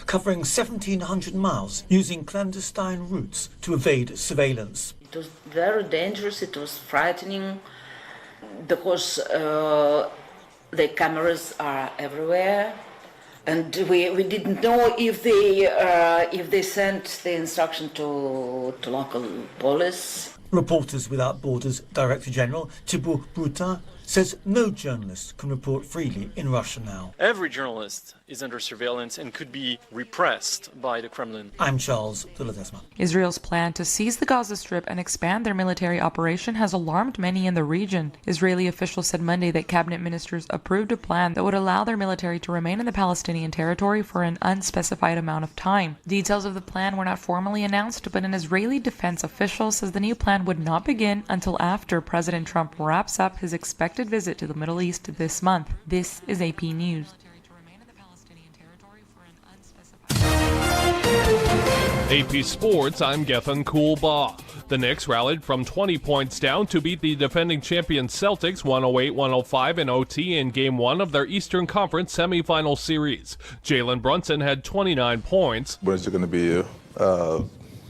covering 1,700 miles using clandestine routes to evade surveillance. It was very dangerous, it was frightening, because the cameras are everywhere, and we didn't know if they sent the instruction to local police. Reporters Without Borders Director General Thibault Broutin says no journalist can report freely in Russia now. Every journalist is under surveillance and could be repressed by the Kremlin. I'm Charles de Ledesma. Israel's plan to seize the Gaza Strip and expand their military operation has alarmed many in the region. Israeli officials said Monday that cabinet ministers approved a plan that would allow their military to remain in the Palestinian territory for an unspecified amount of time. Details of the plan were not formally announced, but an Israeli defense official says the new plan would not begin until after President Trump wraps up his expected visit to the Middle East this month. This is AP News. AP Sports, I'm Gethin Coolbaugh. The Knicks rallied from 20 points down to beat the defending champion Celtics 108-105 in OT in Game 1 of their Eastern Conference semifinal series. Jalen Brunson had 29 points. What is it going to be?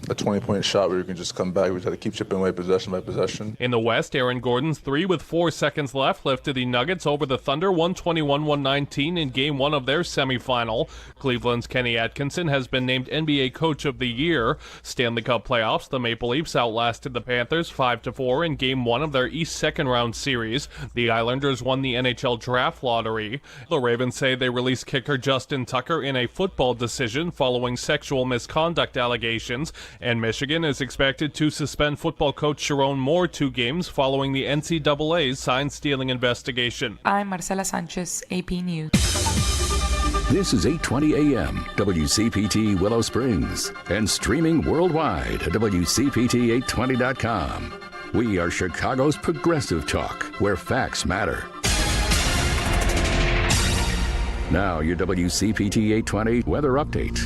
A 20-point shot where you can just come back. We just had to keep chipping away possession by possession. In the West, Aaron Gordon's three with 4 seconds left lifted the Nuggets over the Thunder 121-119 in Game 1 of their semifinal. Cleveland's Kenny Atkinson has been named NBA Coach of the Year. Stanley Cup playoffs, the Maple Leafs outlasted the Panthers 5-4 in Game 1 of their East second-round series. The Islanders won the NHL Draft Lottery. The Ravens say they released kicker Justin Tucker in a football decision following sexual misconduct allegations. And Michigan is expected to suspend football coach Sharon Moore 2 games following the NCAA's sign-stealing investigation. I'm Marcela Sanchez, AP News. This is 8:20 a.m. WCPT Willow Springs and streaming worldwide at WCPT820.com. We are Chicago's progressive talk, where facts matter. Now your WCPT 820 weather update.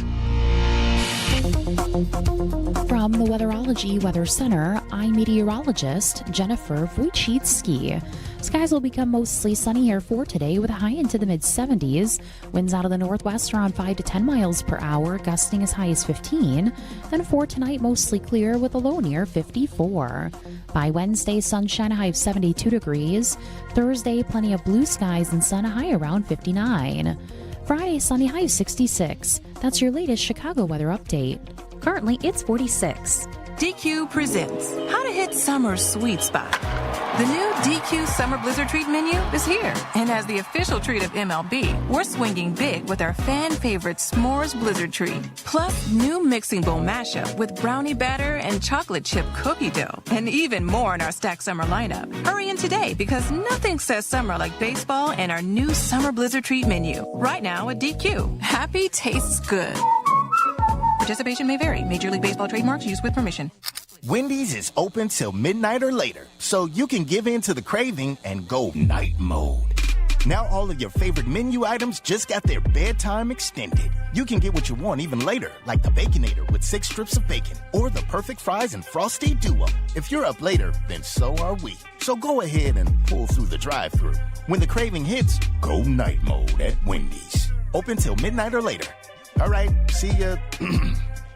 From the Weatherology Weather Center, I'm meteorologist Jennifer Wojcicki. Skies will become mostly sunny here for today with a high into the mid-70s. Winds out of the northwest around 5 to 10 miles per hour, gusting as high as 15. Then for tonight, mostly clear with a low near 54. By Wednesday, sunshine, a high of 72 degrees. Thursday, plenty of blue skies and sun, a high around 59. Friday, sunny, high of 66. That's your latest Chicago weather update. Currently, it's 46. DQ presents How to Hit Summer's Sweet Spot. The new DQ Summer Blizzard Treat menu is here. And as the official treat of MLB, we're swinging big with our fan favorite S'mores Blizzard Treat. Plus, new mixing bowl mashup with brownie batter and chocolate chip cookie dough. And even more in our Stack Summer lineup. Hurry in today because nothing says summer like baseball and our new Summer Blizzard Treat menu. Right now at DQ. Happy tastes good. Participation may vary. Major League Baseball trademarks used with permission. Wendy's is open till midnight or later, so you can give in to the craving and go night mode. Now all of your favorite menu items just got their bedtime extended. You can get what you want even later, like the Baconator with 6 strips of bacon, or the perfect fries and Frosty Duo. If you're up later, then so are we. So go ahead and pull through the drive-thru. When the craving hits, go night mode at Wendy's. Open till midnight or later. All right, see ya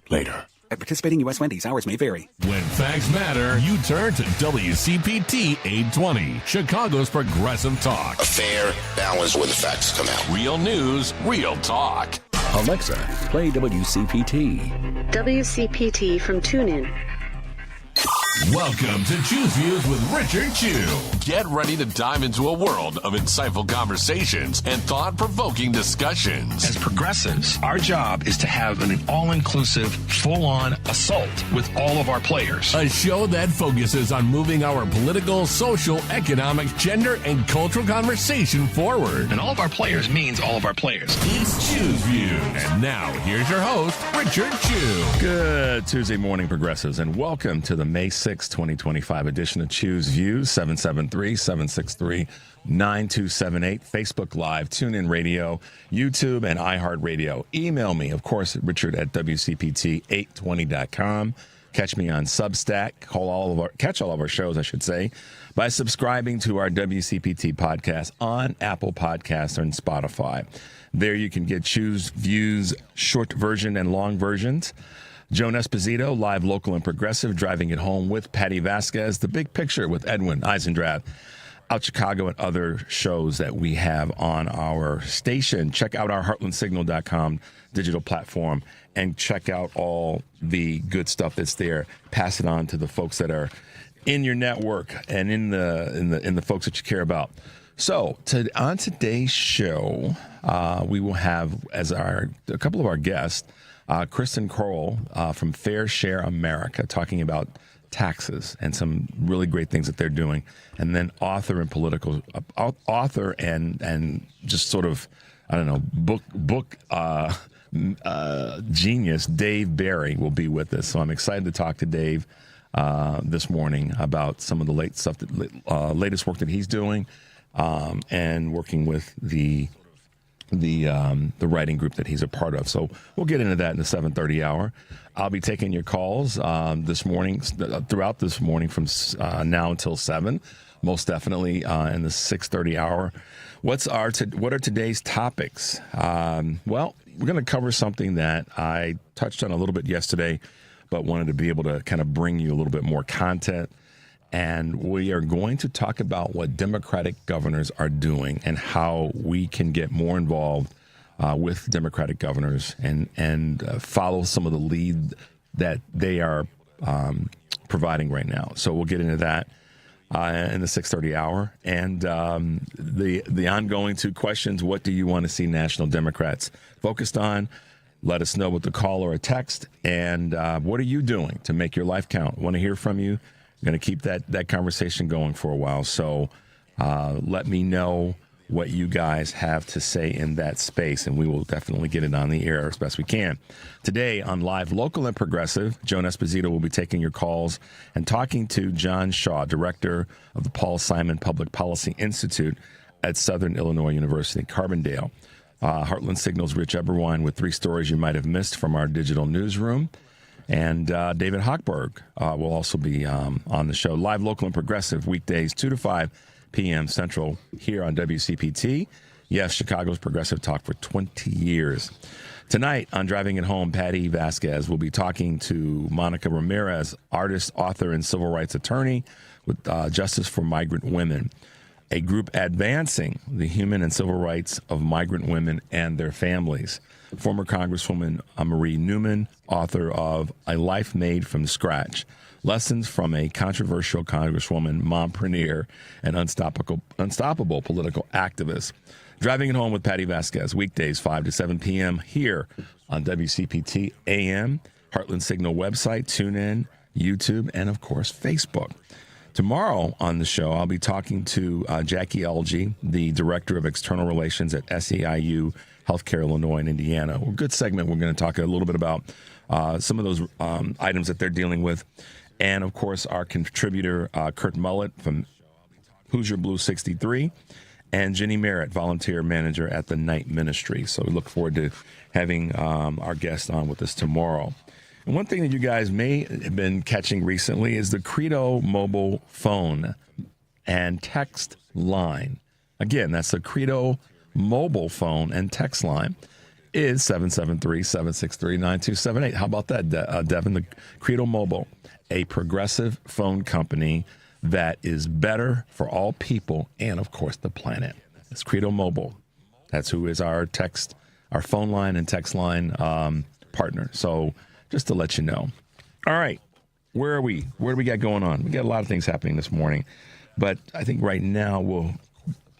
later. At participating U.S. Wendy's, hours may vary. When facts matter, you turn to WCPT 820, Chicago's progressive talk. A fair balance where the facts come out. Real news, real talk. Alexa, play WCPT. WCPT from TuneIn. Welcome to Choose Views with Richard Chew. Get ready to dive into a world of insightful conversations and thought-provoking discussions. As progressives, our job is to have an all-inclusive, full-on assault with all of our players. A show that focuses on moving our political, social, economic, gender, and cultural conversation forward. And all of our players means all of our players. It's Choose Views. And now, here's your host, Richard Chew. Good Tuesday morning, progressives, and welcome to the May 6, 2025 edition of Choose Views, 773-763-9278, Facebook Live, TuneIn Radio, YouTube, and iHeartRadio. Email me, of course, Richard at WCPT820.com. Catch me on Substack. Catch all of our shows, I should say, by subscribing to our WCPT podcast on Apple Podcasts and Spotify. There you can get Choose Views, short version and long versions. Joan Esposito, live, local, and progressive, driving it home with Patty Vasquez. The Big Picture with Edwin Eisendrath. Out Chicago, and other shows that we have on our station. Check out our heartlandsignal.com digital platform and check out all the good stuff that's there. Pass it on to the folks that are in your network and in the folks that you care about. So on today's show, we will have as a couple of our guests, Kristen Crowell from Fair Share America, talking about taxes and some really great things that they're doing, and then author and just sort of, I don't know, book genius Dave Barry will be with us. So I'm excited to talk to Dave this morning about some of the latest work that he's doing, and working with the writing group that he's a part of. So we'll get into that in the 7:30 hour. I'll be taking your calls throughout this morning from now until 7, most definitely in the 6:30 hour. What are today's topics? Well, we're going to cover something that I touched on a little bit yesterday, but wanted to be able to kind of bring you a little bit more content. And we are going to talk about what Democratic governors are doing and how we can get more involved with Democratic governors and follow some of the lead that they are providing right now. So we'll get into that in the 6:30 hour. And the ongoing 2 questions: what do you want to see National Democrats focused on? Let us know with the call or a text. And what are you doing to make your life count? Want to hear from you. I'm going to keep that conversation going for a while. So let me know what you guys have to say in that space, and we will definitely get it on the air as best we can. Today on Live, Local, and Progressive, Joan Esposito will be taking your calls and talking to John Shaw, director of the Paul Simon Public Policy Institute at Southern Illinois University, Carbondale. Heartland Signal's Rich Eberwine with 3 stories you might have missed from our digital newsroom. And David Hochberg will also be on the show. Live, Local, and Progressive, weekdays 2 to 5 p.m. Central here on WCPT. Yes, Chicago's progressive talk for 20 years. Tonight on Driving It Home, Patty Vasquez will be talking to Monica Ramirez, artist, author, and civil rights attorney with Justice for Migrant Women, a group advancing the human and civil rights of migrant women and their families. Former Congresswoman Marie Newman, author of A Life Made from Scratch, Lessons from a Controversial Congresswoman, Mompreneur, and Unstoppable Political Activist. Driving It Home with Patty Vasquez, weekdays 5 to 7 p.m. here on WCPT AM, Heartland Signal website, TuneIn, YouTube, and, of course, Facebook. Tomorrow on the show, I'll be talking to Jackie Algie, the Director of External Relations at SEIU Healthcare Illinois in Indiana. A good segment. We're going to talk a little bit about some of those items that they're dealing with. And, of course, our contributor, Kurt Mullett from Hoosier Blue 63, and Jenny Merritt, volunteer manager at the Night Ministry. So we look forward to having our guest on with us tomorrow. And one thing that you guys may have been catching recently is the Credo mobile phone and text line. Again, that's the Credo mobile phone and text line is 773-763-9278. How about that, Devin? The Credo Mobile, a progressive phone company that is better for all people and, of course, the planet. It's Credo Mobile. That's who is our phone line and text line partner. So just to let you know. All right. Where are we? What do we got going on? We got a lot of things happening this morning. But I think right now we'll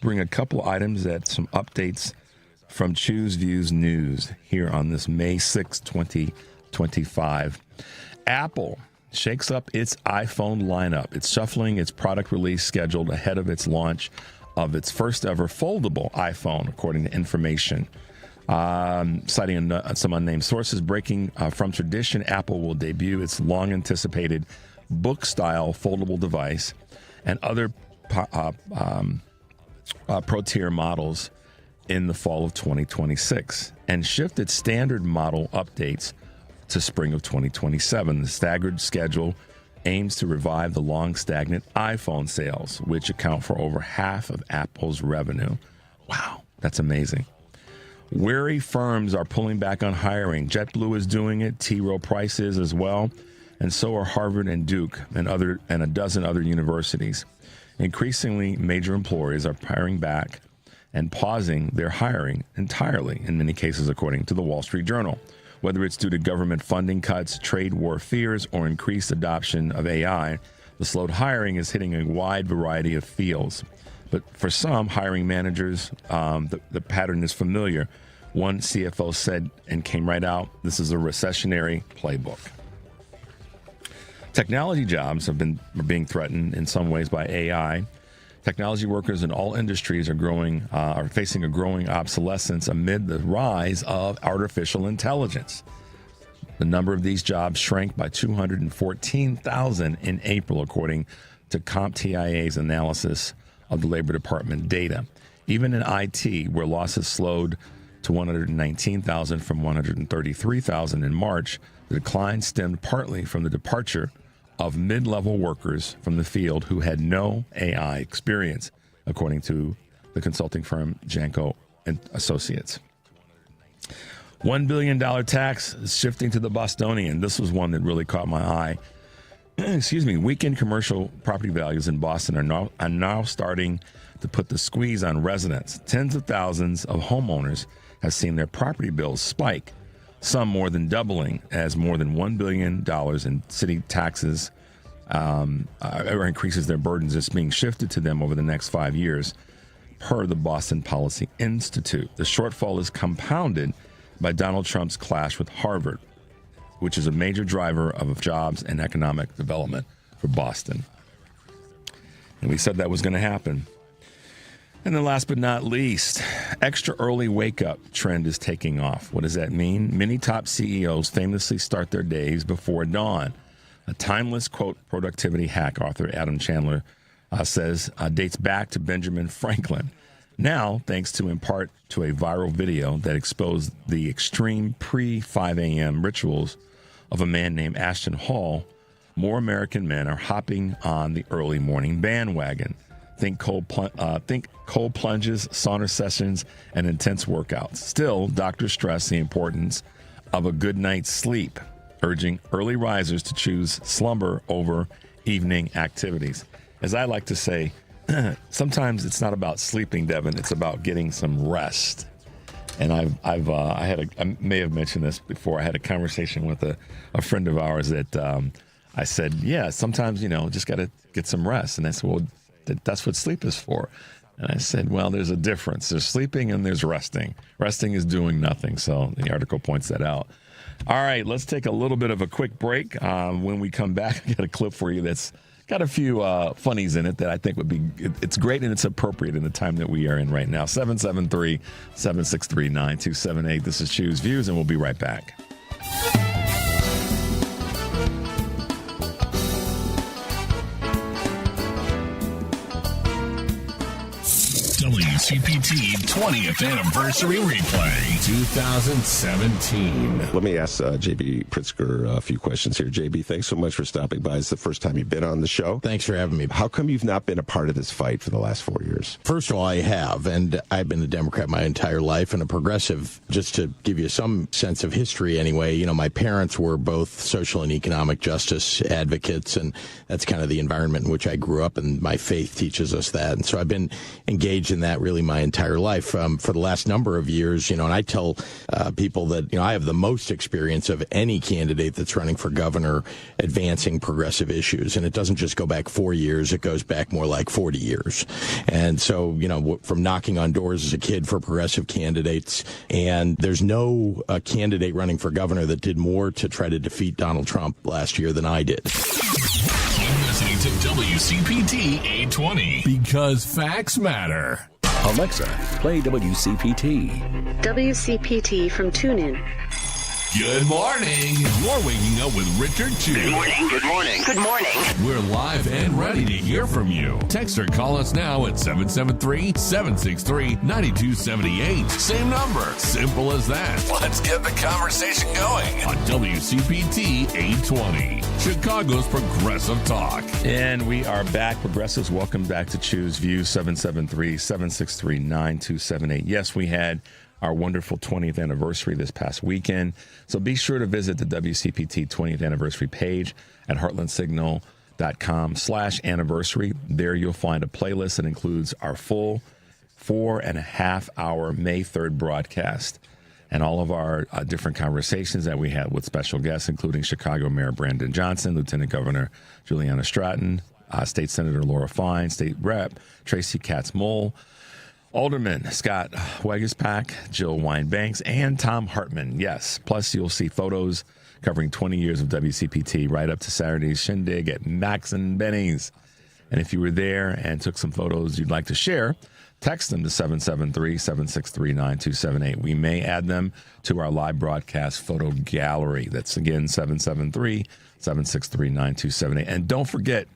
bring a couple items some updates from Choose Views News here on this May 6, 2025. Apple shakes up its iPhone lineup. It's shuffling its product release scheduled ahead of its launch of its first ever foldable iPhone, according to information. Citing some unnamed sources, breaking from tradition, Apple will debut its long-anticipated book-style foldable device and other pro-tier models in the fall of 2026 and shift its standard model updates to spring of 2027. The staggered schedule aims to revive the long stagnant iPhone sales, which account for over half of Apple's revenue. Wow, that's amazing. Weary firms are pulling back on hiring. JetBlue is doing it, T. Rowe Price is as well, and so are Harvard and Duke and a dozen other universities. Increasingly, major employers are paring back and pausing their hiring entirely, in many cases, according to the Wall Street Journal. Whether it's due to government funding cuts, trade war fears, or increased adoption of AI, the slowed hiring is hitting a wide variety of fields. But for some hiring managers, the pattern is familiar. One CFO said, and came right out, this is a recessionary playbook. Technology jobs are being threatened in some ways by AI. Technology workers in all industries are facing a growing obsolescence amid the rise of artificial intelligence. The number of these jobs shrank by 214,000 in April, according to CompTIA's analysis of the Labor Department data. Even in IT, where losses slowed to 119,000 from 133,000 in March, the decline stemmed partly from the departure of mid-level workers from the field who had no AI experience, according to the consulting firm Janko and Associates. $1 billion tax is shifting to the Bostonian. This was one that really caught my eye. Weekend commercial property values in Boston are now starting to put the squeeze on residents. Tens of thousands of homeowners have seen their property bills spike, some more than doubling, as more than $1 billion in city taxes or increases their burdens is being shifted to them over the next 5 years, per the Boston Policy Institute. The shortfall is compounded by Donald Trump's clash with Harvard, which is a major driver of jobs and economic development for Boston. And we said that was going to happen. And then last but not least, extra early wake-up trend is taking off. What does that mean? Many top CEOs famously start their days before dawn. A timeless, quote, productivity hack, author Adam Chandler says, dates back to Benjamin Franklin. Now, thanks to in part to a viral video that exposed the extreme pre-5 a.m. rituals of a man named Ashton Hall, more American men are hopping on the early morning bandwagon. Think cold plunges, sauna sessions, and intense workouts. Still, doctors stress the importance of a good night's sleep, urging early risers to choose slumber over evening activities. As I like to say, sometimes it's not about sleeping, Devin. It's about getting some rest. And I may have mentioned this before. I had a conversation with a friend of ours that I said, yeah, sometimes, just got to get some rest. And I said, well, that's what sleep is for. And I said, well, there's a difference. There's sleeping and there's resting. Resting is doing nothing. So the article points that out. All right, let's take a little bit of a quick break. When we come back, I got a clip for you that's got a few funnies in it that I think would be, it's great and it's appropriate in the time that we are in right now. 773-763-9278. This is Choose Views, and we'll be right back. WCPT 20th Anniversary Replay 2017. Let me ask JB Pritzker a few questions here. JB, thanks so much for stopping by. It's the first time you've been on the show. Thanks for having me. How come you've not been a part of this fight for the last 4 years? First of all, I have, and I've been a Democrat my entire life and a progressive. Just to give you some sense of history anyway, my parents were both social and economic justice advocates, and that's kind of the environment in which I grew up, and my faith teaches us that. And so I've been engaged in that really my entire life for the last number of years, and I tell people that, I have the most experience of any candidate that's running for governor advancing progressive issues. And it doesn't just go back 4 years, it goes back more like 40 years. And so, from knocking on doors as a kid for progressive candidates, and there's no candidate running for governor that did more to try to defeat Donald Trump last year than I did. You're listening to WCPT 820 because facts matter. Alexa, play WCPT. WCPT from TuneIn. Good morning. You're waking up with Richard Chu. Good morning. Good morning. Good morning. We're live and ready to hear from you. Text or call us now at 773-763-9278. Same number. Simple as that. Let's get the conversation going on WCPT 820, Chicago's Progressive Talk. And we are back. Progressives, welcome back to Choose Views, 773-763-9278. Yes, we had our wonderful 20th anniversary this past weekend. So be sure to visit the WCPT 20th anniversary page at heartlandsignal.com/anniversary. There you'll find a playlist that includes our full 4.5-hour May 3rd broadcast and all of our different conversations that we had with special guests, including Chicago Mayor Brandon Johnson, Lieutenant Governor Juliana Stratton, State Senator Laura Fine, State Rep Tracy Katz-Moll, Alderman Scott Wegespack, Jill Wine-Banks, and Tom Hartman. Yes, plus you'll see photos covering 20 years of WCPT right up to Saturday's shindig at Max and Benny's. And if you were there and took some photos you'd like to share, text them to 773-763-9278. We may add them to our live broadcast photo gallery. That's, again, 773-763-9278. And don't forget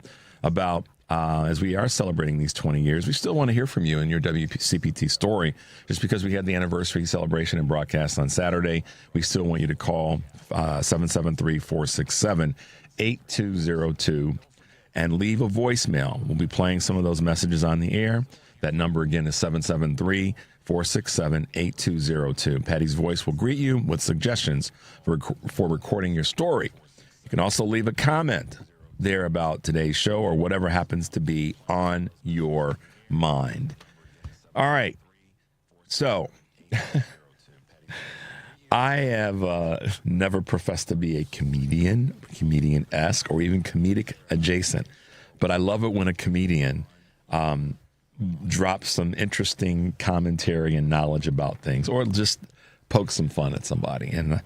about, as we are celebrating these 20 years, we still want to hear from you and your WCPT story. Just because we had the anniversary celebration and broadcast on Saturday, we still want you to call 773-467-8202 and leave a voicemail. We'll be playing some of those messages on the air. That number again is 773-467-8202. Patty's voice will greet you with suggestions for recording your story. You can also leave a comment there about today's show or whatever happens to be on your mind. All right. So I have never professed to be a comedian-esque, or even comedic adjacent. But I love it when a comedian drop some interesting commentary and knowledge about things, or just poke some fun at somebody. And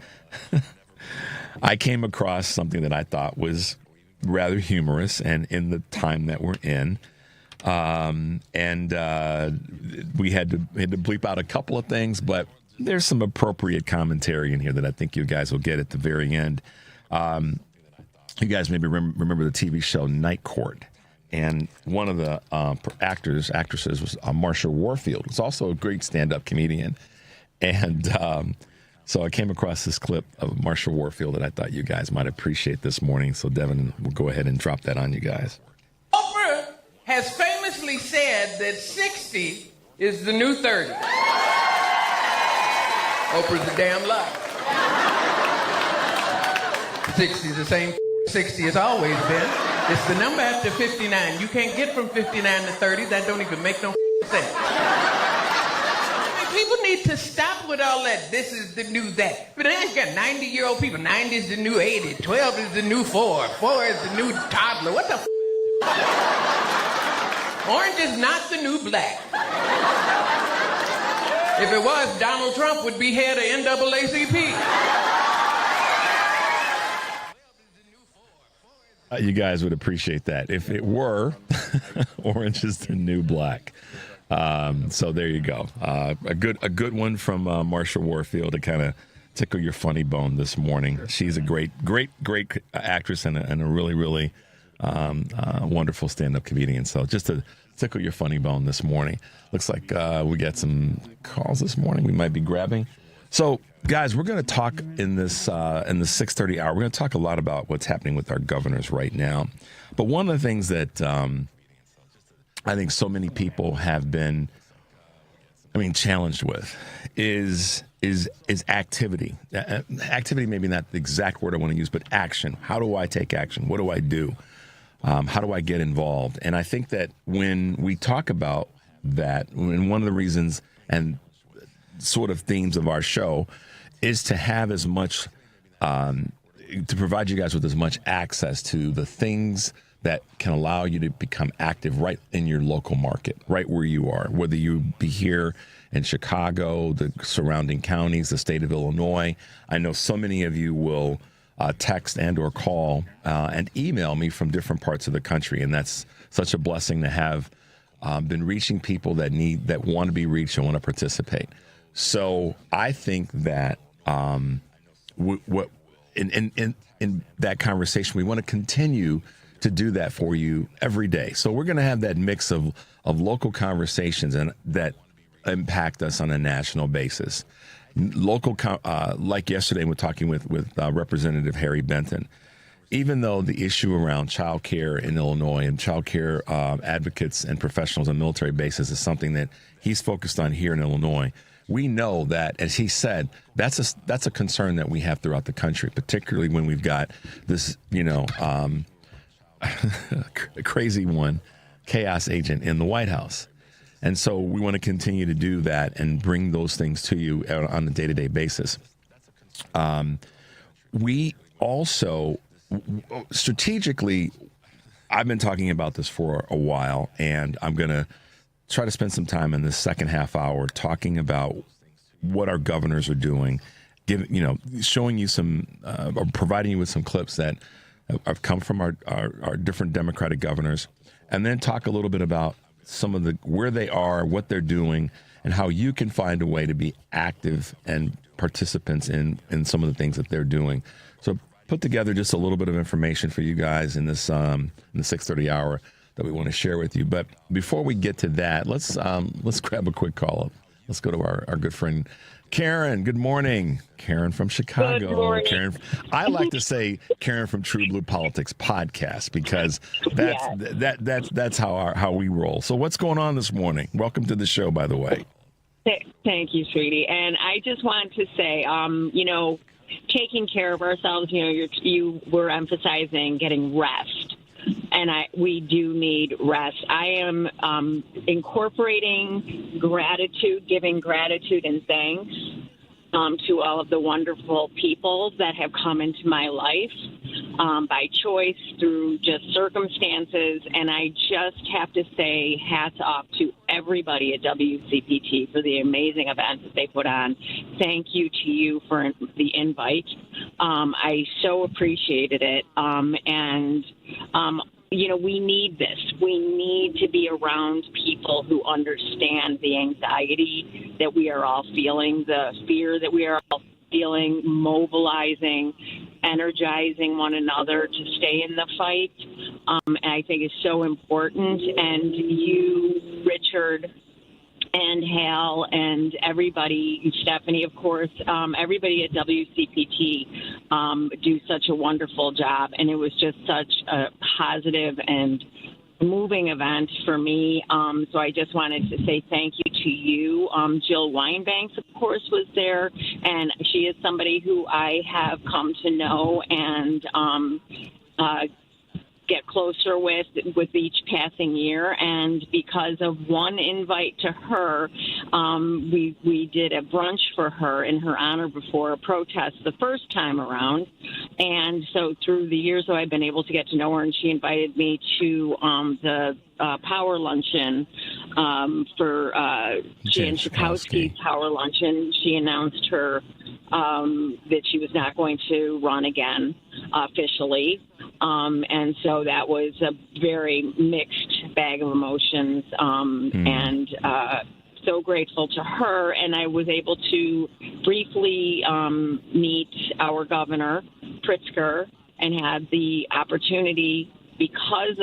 I came across something that I thought was rather humorous, and in the time that we're in, we had to bleep out a couple of things, but there's some appropriate commentary in here that I think you guys will get at the very end. You guys maybe remember the TV show Night Court. And one of the actresses was Marsha Warfield, who's also a great stand-up comedian. And so I came across this clip of Marsha Warfield that I thought you guys might appreciate this morning. So Devin will go ahead and drop that on you guys. Oprah has famously said that 60 is the new 30. Oprah's a damn lie. 60 is the same 60 has always been. It's the number after 59. You can't get from 59 to 30. That don't even make no sense. I mean, people need to stop with all that. This is the new that. But then you got 90-year-old people. 90 is the new 80. 12 is the new 4. 4 is the new toddler. What the Orange is not the new black. If it was, Donald Trump would be head of NAACP. You guys would appreciate that. If it were, orange is the new black. So there you go. A good one from Marsha Warfield to kind of tickle your funny bone this morning. She's a great actress and a really, really wonderful stand-up comedian. So just to tickle your funny bone this morning. Looks like we got some calls this morning we might be grabbing. So, guys, we're going to talk in the 6:30 hour. We're going to talk a lot about what's happening with our governors right now. But one of the things that I think so many people have been, challenged with is activity. Activity, maybe not the exact word I want to use, but action. How do I take action? What do I do? How do I get involved? And I think that when we talk about that, and one of the reasons and sort of themes of our show is to have as much, to provide you guys with as much access to the things that can allow you to become active right in your local market, right where you are, whether you be here in Chicago, the surrounding counties, the state of Illinois. I know so many of you will text and or call and email me from different parts of the country, and that's such a blessing to have been reaching people that want to be reached and want to participate. So I think that in that conversation, we want to continue to do that for you every day. So we're going to have that mix of local conversations and that impact us on a national basis. local, like yesterday, we're talking with Representative Harry Benton. Even though the issue around child care in Illinois and child care advocates and professionals on military bases is something that he's focused on here in Illinois, we know that, as he said, that's a concern that we have throughout the country, particularly when we've got this, crazy one, chaos agent in the White House. And so we want to continue to do that and bring those things to you on a day-to-day basis. We also, strategically, I've been talking about this for a while, and I'm going to try to spend some time in the second half hour talking about what our governors are doing, showing you some, or providing you with some clips that have come from our different Democratic governors, and then talk a little bit about some of where they are, what they're doing, and how you can find a way to be active and participants in some of the things that they're doing. So put together just a little bit of information for you guys in this in the 6:30 hour that we want to share with you. But before we get to that, let's grab a quick call up. Let's go to our good friend Karen. Good morning, Karen from Chicago. Good morning. Karen, I like to say Karen from True Blue Politics podcast because that's how we roll. So what's going on this morning? Welcome to the show, by the way. Thank you, sweetie. And I just want to say, taking care of ourselves. You were emphasizing getting rest. And we do need rest. I am incorporating gratitude, giving gratitude and thanks to all of the wonderful people that have come into my life by choice, through just circumstances. And I just have to say hats off to everybody at WCPT for the amazing event that they put on. Thank you to you for the invite. I so appreciated it. We need this. We need to be around people who understand the anxiety that we are all feeling, the fear that we are all feeling, mobilizing, energizing one another to stay in the fight. And I think it's so important. And you, Richard, and Hal, and everybody, Stephanie, of course, everybody at WCPT do such a wonderful job. And it was just such a positive and moving event for me. So I just wanted to say thank you to you. Jill Weinbanks, of course, was there, and she is somebody who I have come to know and get closer with each passing year. And because of one invite to her, we did a brunch for her in her honor before a protest the first time around. And so through the years, I've been able to get to know her, and she invited me to the power luncheon for Jan Schakowsky's power luncheon. She announced her that she was not going to run again officially. And so that was a very mixed bag of emotions, and so grateful to her. And I was able to briefly meet our governor, Pritzker, and had the opportunity, because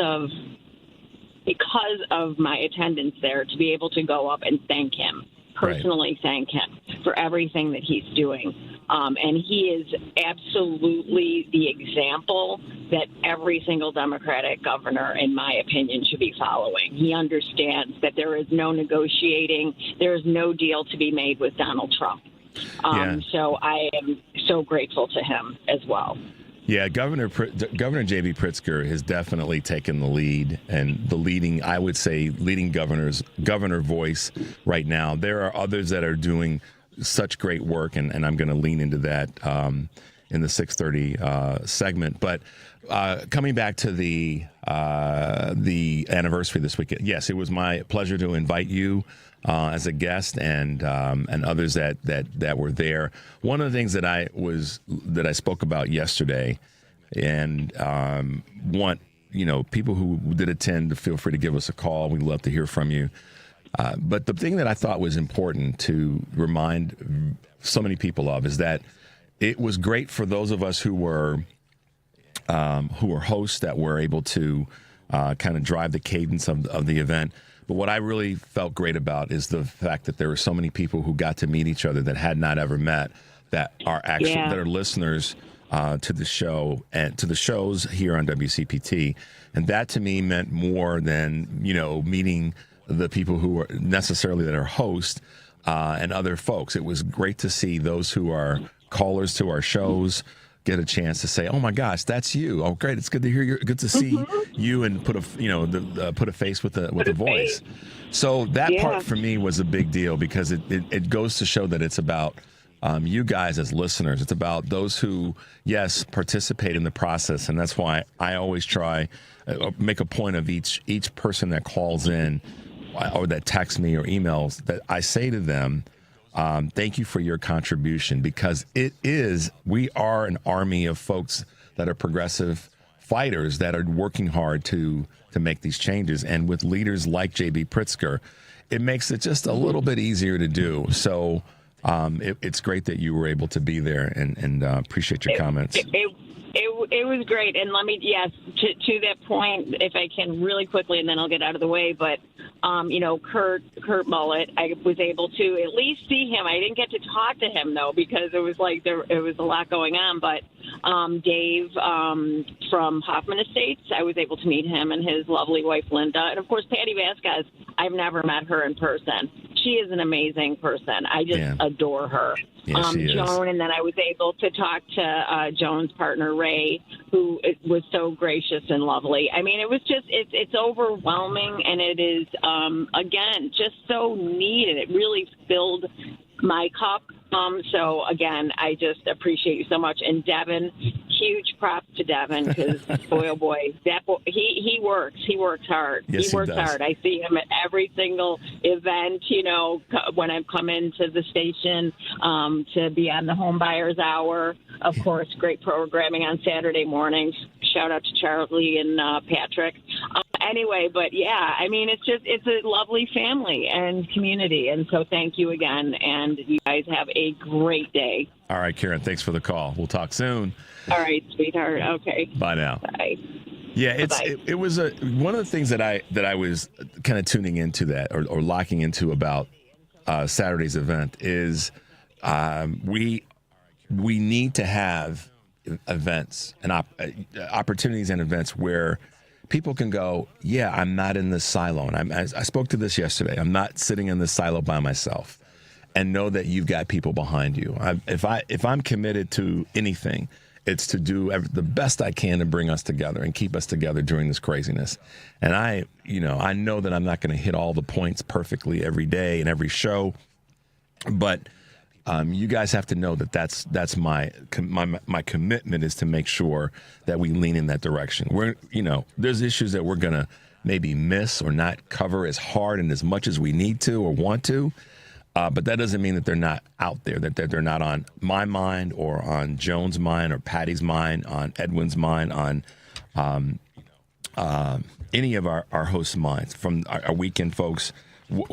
of my attendance there, to be able to go up and thank him. Personally thank him for everything that he's doing. And he is absolutely the example that every single Democratic governor, in my opinion, should be following. He understands that there is no negotiating, there is no deal to be made with Donald Trump. So I am so grateful to him as well. Yeah, Governor J.B. Pritzker has definitely taken the lead and the leading governor voice right now. There are others that are doing such great work, and I'm going to lean into that in the 6:30 segment. But coming back to the anniversary this weekend, yes, it was my pleasure to invite you as a guest and others that were there. One of the things that I spoke about yesterday, and want people who did attend to feel free to give us a call. We'd love to hear from you. But the thing that I thought was important to remind so many people of is that it was great for those of us who were hosts, that were able to kind of drive the cadence of the event. But what I really felt great about is the fact that there were so many people who got to meet each other that had not ever met, that are actually that are listeners to the show and to the shows here on WCPT. And that to me meant more than, meeting the people who are necessarily that are hosts and other folks. It was great to see those who are callers to our shows get a chance to say, "Oh my gosh, that's you! Oh, great! It's good to hear you. Good to see you," and put a face with a voice. So that part for me was a big deal because it goes to show that it's about you guys as listeners. It's about those who, yes, participate in the process, and that's why I always try make a point of each person that calls in or that texts me or emails that I say to them, thank you for your contribution, because we are an army of folks that are progressive fighters that are working hard to make these changes. And with leaders like J.B. Pritzker, it makes it just a little bit easier to do. So it's great that you were able to be there, and appreciate your comments. It was great. And let me, to that point, if I can really quickly, and then I'll get out of the way, but, Kurt Mullet, I was able to at least see him. I didn't get to talk to him, though, because it was like it was a lot going on. But Dave from Hoffman Estates, I was able to meet him and his lovely wife, Linda. And, of course, Patty Vasquez, I've never met her in person. She is an amazing person. I just adore her. Yeah, she is. Joan, and then I was able to talk to Joan's partner, Ray, who was so gracious and lovely. I mean, it was just, it's overwhelming, and it is, again, just so neat, and it really filled my cup. So, again, I just appreciate you so much. And Devin, huge props to Devin, because, boy, oh, boy, he works. He works hard. Yes, he works does. hard. I see him at every single event, when I've come into the station to be on the Home Buyers Hour. Of course, great programming on Saturday mornings. Shout out to Charlie and Patrick. Anyway, but I mean, it's a lovely family and community. And so thank you again. And you guys have a great day. All right, Karen, thanks for the call. We'll talk soon. All right, sweetheart. Okay. Bye now. Bye. Yeah, it was one of the things that I was kind of tuning into that or locking into about Saturday's event is we need to have events and opportunities and events where people can go, I'm not in this silo. And I spoke to this yesterday. I'm not sitting in this silo by myself, and know that you've got people behind you. If I'm committed to anything, it's to do the best I can to bring us together and keep us together during this craziness. And I know that I'm not going to hit all the points perfectly every day and every show, but you guys have to know that that's my commitment is to make sure that we lean in that direction. There's issues that we're going to maybe miss or not cover as hard and as much as we need to or want to. But that doesn't mean that they're not out there, that they're not on my mind or on Joan's mind or Patty's mind, on Edwin's mind, on any of our hosts' minds, from our weekend folks,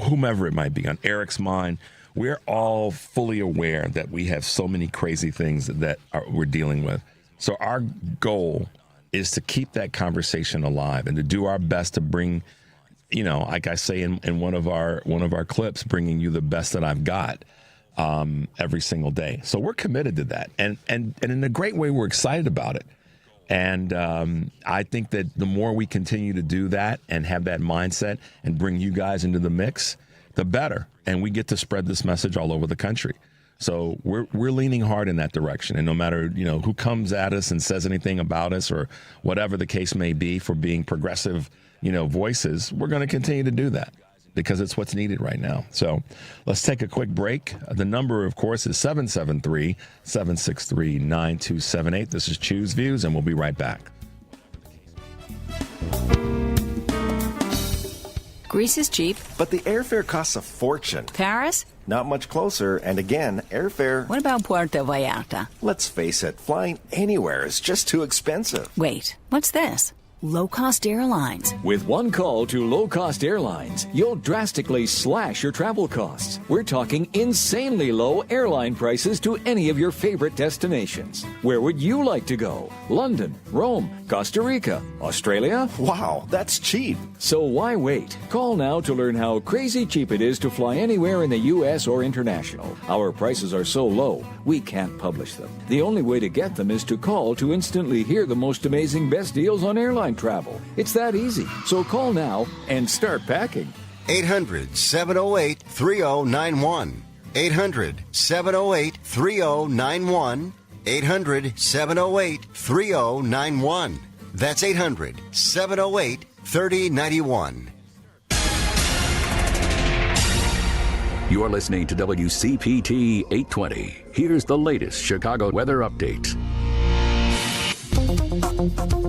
whomever it might be, on Eric's mind. We're all fully aware that we have so many crazy things that we're dealing with. So our goal is to keep that conversation alive and to do our best to bring, like I say in one of our clips, bringing you the best that I've got every single day. So we're committed to that, and in a great way, we're excited about it. And I think that the more we continue to do that and have that mindset and bring you guys into the mix, the better. And we get to spread this message all over the country. So we're leaning hard in that direction. And no matter, who comes at us and says anything about us or whatever the case may be for being progressive, voices, we're going to continue to do that because it's what's needed right now. So let's take a quick break. The number, of course, is 773-763-9278. This is Choose Views, and we'll be right back. Greece is cheap. But the airfare costs a fortune. Paris? Not much closer, and again, airfare... What about Puerto Vallarta? Let's face it, flying anywhere is just too expensive. Wait, what's this? Low-cost airlines. With one call to low-cost airlines, you'll drastically slash your travel costs. We're talking insanely low airline prices to any of your favorite destinations. Where would you like to go? London, Rome, Costa Rica, Australia? Wow, that's cheap. So why wait? Call now to learn how crazy cheap it is to fly anywhere in the U.S. or international. Our prices are so low, we can't publish them. The only way to get them is to call to instantly hear the most amazing best deals on airline travel. It's that easy. So call now and start packing. 800-708-3091. 800-708-3091. 800-708-3091. That's 800-708-3091. You're listening to WCPT 820. Here's the latest Chicago weather update.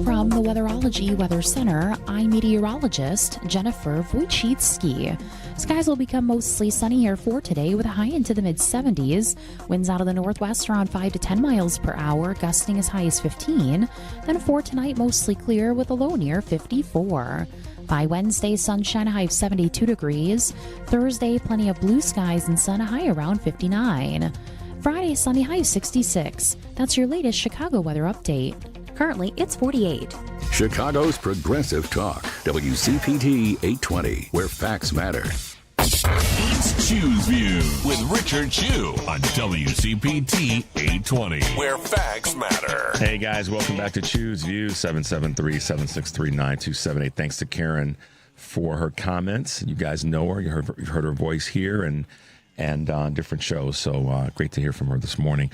From the Weatherology Weather Center, I'm meteorologist Jennifer Wojcicki. Skies will become mostly sunny here for today with a high into the mid-70s. Winds out of the northwest around 5 to 10 miles per hour, gusting as high as 15. Then for tonight, mostly clear with a low near 54. By Wednesday, sunshine, a high of 72 degrees. Thursday, plenty of blue skies and sun, a high around 59. Friday, sunny, high of 66. That's your latest Chicago weather update. Currently, it's 48. Chicago's Progressive Talk, WCPT 820, where facts matter. It's Chew's View with Richard Chew on WCPT 820, where facts matter. Hey guys, welcome back to Chew's View, 773-763-9278. Thanks to Karen for her comments. You guys know her. You've heard her voice here and on different shows. So great to hear from her this morning.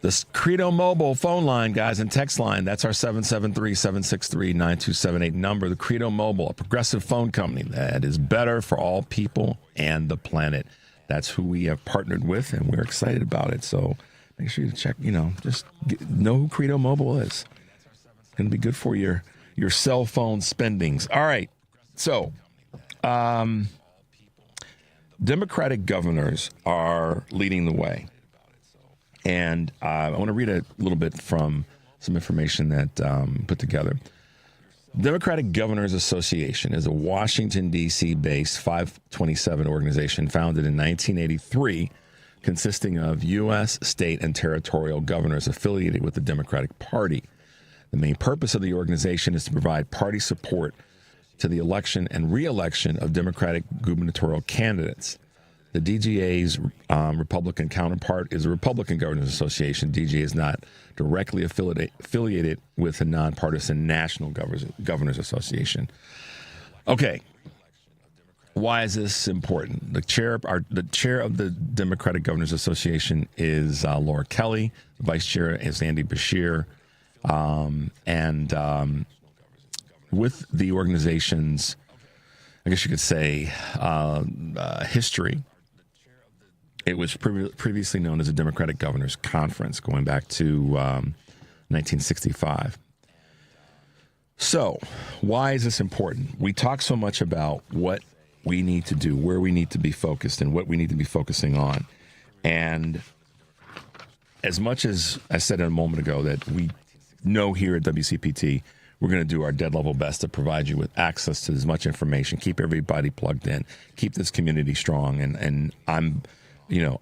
The Credo Mobile phone line, guys, and text line, that's our 773-763-9278 number. The Credo Mobile, a progressive phone company that is better for all people and the planet. That's who we have partnered with, and we're excited about it. So make sure you check, just know who Credo Mobile is. It's going to be good for your cell phone spendings. All right, so Democratic governors are leading the way. And I want to read a little bit from some information that put together. Democratic Governors Association is a Washington, D.C. based 527 organization founded in 1983, consisting of U.S., state, and territorial governors affiliated with the Democratic Party. The main purpose of the organization is to provide party support to the election and re-election of Democratic gubernatorial candidates. The DGA's Republican counterpart is the Republican Governors Association. DGA is not directly affiliated with the nonpartisan National Governors Association. Okay, why is this important? The chair of the Democratic Governors Association is Laura Kelly. The vice chair is Andy Beshear. With the organization's, I guess you could say, history, it was previously known as the Democratic Governors Conference, going back to 1965. So, why is this important? We talk so much about what we need to do, where we need to be focused, and what we need to be focusing on. And as much as I said a moment ago that we know here at WCPT, we're going to do our dead level best to provide you with access to as much information, keep everybody plugged in, keep this community strong. And I'm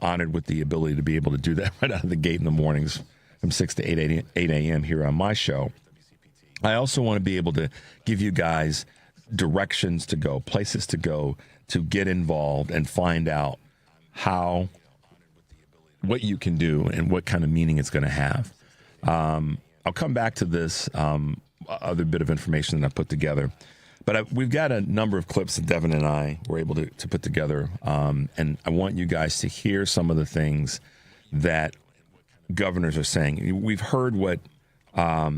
honored with the ability to be able to do that right out of the gate in the mornings from 6 to 8 a.m. here on my show. I also want to be able to give you guys directions to go, places to go, to get involved and find out what you can do and what kind of meaning it's going to have. I'll come back to this other bit of information that I put together. But we've got a number of clips that Devin and I were able to put together, and I want you guys to hear some of the things that governors are saying. We've heard what a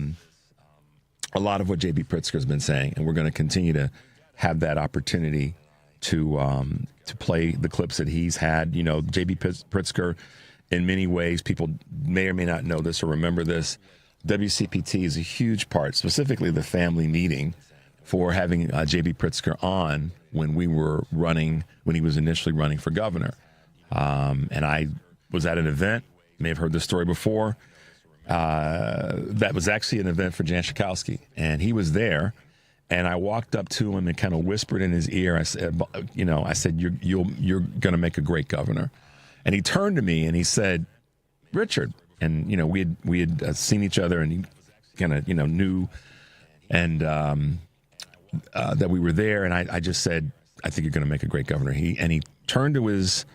lot of what J.B. Pritzker has been saying, and we're going to continue to have that opportunity to play the clips that he's had. J.B. Pritzker, in many ways, people may or may not know this or remember this. WCPT is a huge part, specifically the family meeting, for having J.B. Pritzker on when he was initially running for governor. And I was at an event, may have heard this story before. that was actually an event for Jan Schakowsky, and he was there. And I walked up to him and kind of whispered in his ear. I said, you're going to make a great governor. And he turned to me and he said, Richard. And we had seen each other, and he kind of knew and that we were there. And I just said, I think you're going to make a great governor. He turned to his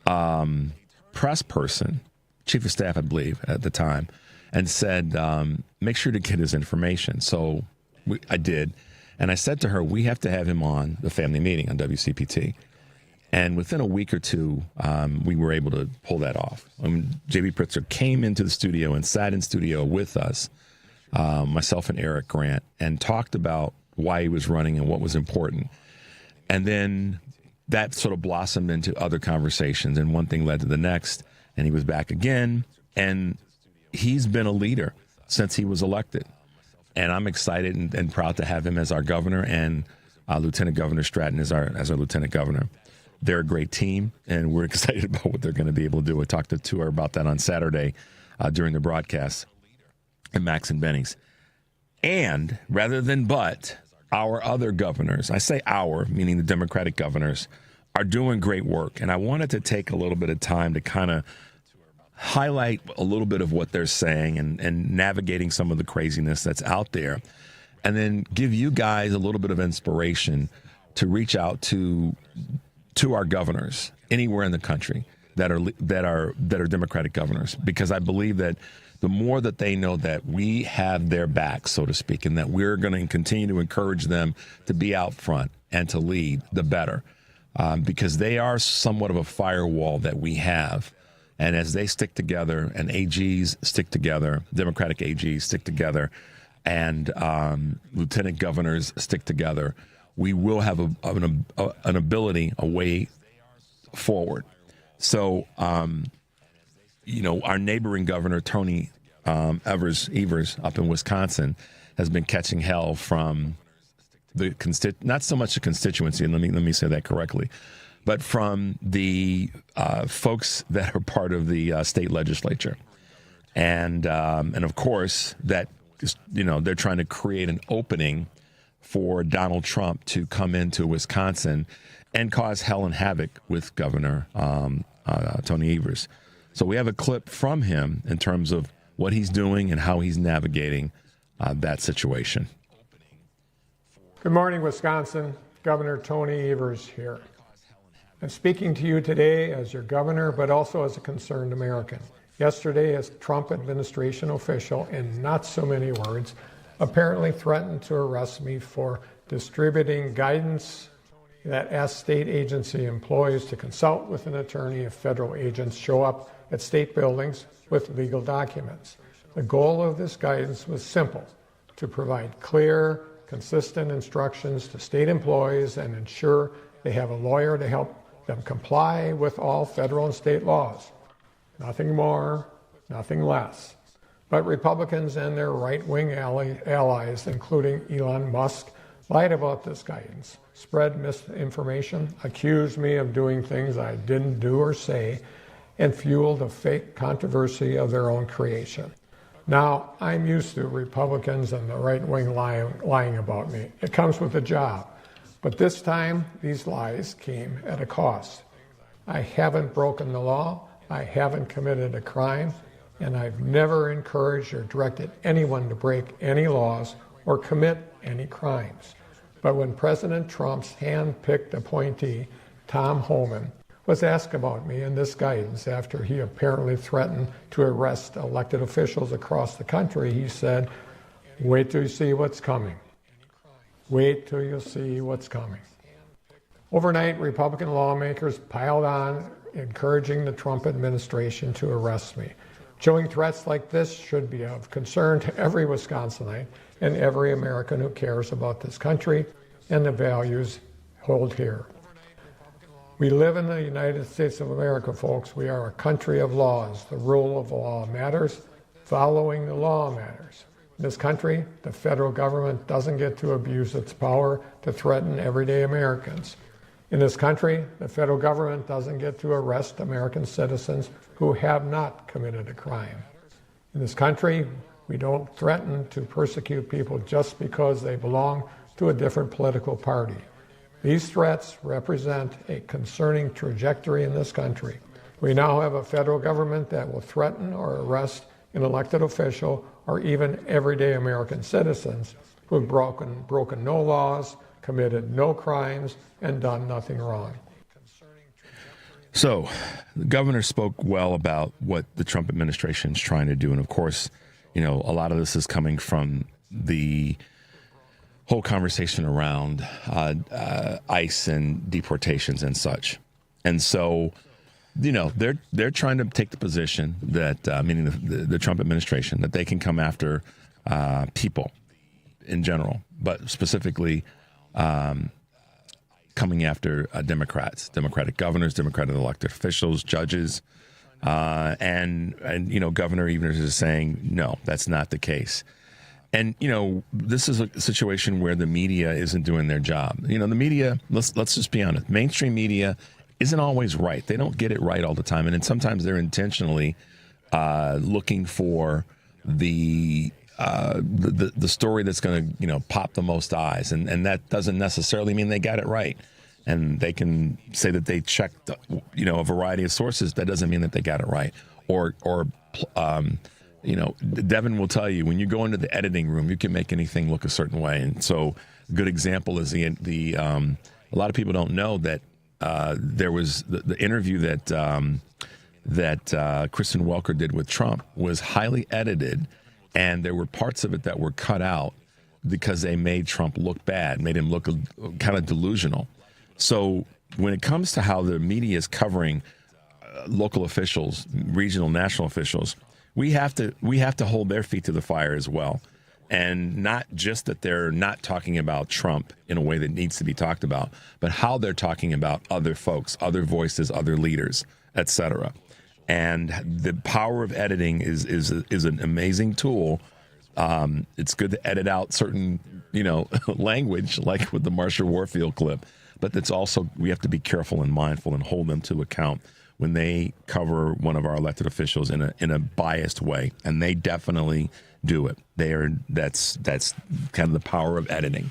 press person, chief of staff, I believe, at the time, and said, make sure to get his information. So I did. And I said to her, we have to have him on the family meeting on WCPT. And within a week or two, we were able to pull that off. J.B. Pritzker came into the studio and sat in studio with us, myself and Eric Grant, and talked about why he was running and what was important. And then that sort of blossomed into other conversations, and one thing led to the next, and he was back again. And he's been a leader since he was elected. And I'm excited and proud to have him as our governor, and Lieutenant Governor Stratton as our lieutenant governor. They're a great team, and we're excited about what they're going to be able to do. I talked to her about that on Saturday during the broadcast at Max and Benny's. And rather than but, our other governors, I say our, meaning the Democratic governors, are doing great work. And I wanted to take a little bit of time to kind of highlight a little bit of what they're saying and navigating some of the craziness that's out there, and then give you guys a little bit of inspiration to reach out to our governors anywhere in the country that are Democratic governors, because I believe that the more that they know that we have their back, so to speak, and that we're going to continue to encourage them to be out front and to lead, the better, because they are somewhat of a firewall that we have. And as they stick together, and AGs stick together, Democratic AGs stick together, and lieutenant governors stick together, we will have an ability, a way forward. So, our neighboring governor, Tony Evers up in Wisconsin, has been catching hell from not so much the constituency, and let me say that correctly, but from the folks that are part of the state legislature. And of course, that they're trying to create an opening for Donald Trump to come into Wisconsin and cause hell and havoc with Governor Tony Evers. So we have a clip from him in terms of what he's doing and how he's navigating that situation. Good morning, Wisconsin. Governor Tony Evers here. I'm speaking to you today as your governor, but also as a concerned American. Yesterday, a Trump administration official, in not so many words, apparently threatened to arrest me for distributing guidance that asked state agency employees to consult with an attorney if federal agents show up at state buildings with legal documents. The goal of this guidance was simple: to provide clear, consistent instructions to state employees and ensure they have a lawyer to help them comply with all federal and state laws. Nothing more, nothing less. But Republicans and their right-wing allies, including Elon Musk, lied about this guidance, spread misinformation, accused me of doing things I didn't do or say, and fueled a fake controversy of their own creation. Now, I'm used to Republicans and the right wing lying about me. It comes with the job. But this time, these lies came at a cost. I haven't broken the law, I haven't committed a crime, and I've never encouraged or directed anyone to break any laws or commit any crimes. But when President Trump's hand-picked appointee, Tom Homan, was asked about me in this guidance after he apparently threatened to arrest elected officials across the country, he said, "Wait till you see what's coming. Wait till you see what's coming." Overnight, Republican lawmakers piled on, encouraging the Trump administration to arrest me. Showing threats like this should be of concern to every Wisconsinite and every American who cares about this country and the values held here. We live in the United States of America, folks. We are a country of laws. The rule of law matters. Following the law matters. In this country, the federal government doesn't get to abuse its power to threaten everyday Americans. In this country, the federal government doesn't get to arrest American citizens who have not committed a crime. In this country, We don't threaten to persecute people just because they belong to a different political party. These threats represent a concerning trajectory in this country. We now have a federal government that will threaten or arrest an elected official or even everyday American citizens who have broken no laws, committed no crimes, and done nothing wrong. So the governor spoke well about what the Trump administration is trying to do. And of course, you know, a lot of this is coming from the whole conversation around ICE and deportations and such. And so, you know, they're trying to take the position that, meaning the Trump administration, that they can come after people in general, but specifically coming after Democrats, Democratic governors, Democratic elected officials, judges, and you know, Governor Evers is saying, no, that's not the case. And, you know, this is a situation where the media isn't doing their job. You know, the media, let's just be honest, mainstream media isn't always right. They don't get it right all the time. And then sometimes they're intentionally looking for the story that's going to, you know, pop the most eyes. And that doesn't necessarily mean they got it right. And they can say that they checked, you know, a variety of sources. That doesn't mean that they got it right. Or you know, Devin will tell you, when you go into the editing room, you can make anything look a certain way. And so a good example is a lot of people don't know that there was the interview that Kristen Welker did with Trump was highly edited, and there were parts of it that were cut out because they made Trump look bad, made him look kind of delusional. So when it comes to how the media is covering local officials, regional, national officials, we have to hold their feet to the fire as well. And not just that they're not talking about Trump in a way that needs to be talked about, but how they're talking about other folks, other voices, other leaders, etc. And the power of editing is an amazing tool. It's good to edit out certain, you know, language, like with the Marsha Warfield clip, but it's also, we have to be careful and mindful and hold them to account when they cover one of our elected officials in a biased way, and they definitely do it. That's kind of the power of editing.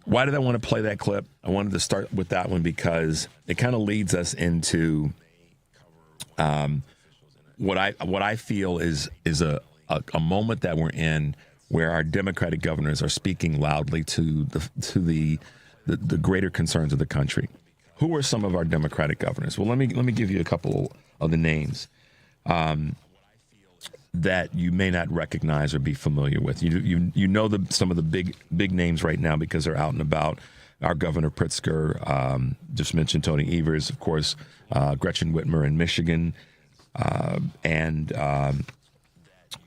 Why did I want to play that clip? I wanted to start with that one because it kind of leads us into what I feel is a moment that we're in where our Democratic governors are speaking loudly to the greater concerns of the country. Who are some of our Democratic governors? Well, let me give you a couple of the names that you may not recognize or be familiar with. You know some of the big names right now because they're out and about. Our Governor Pritzker, just mentioned Tony Evers, of course, Gretchen Whitmer in Michigan, and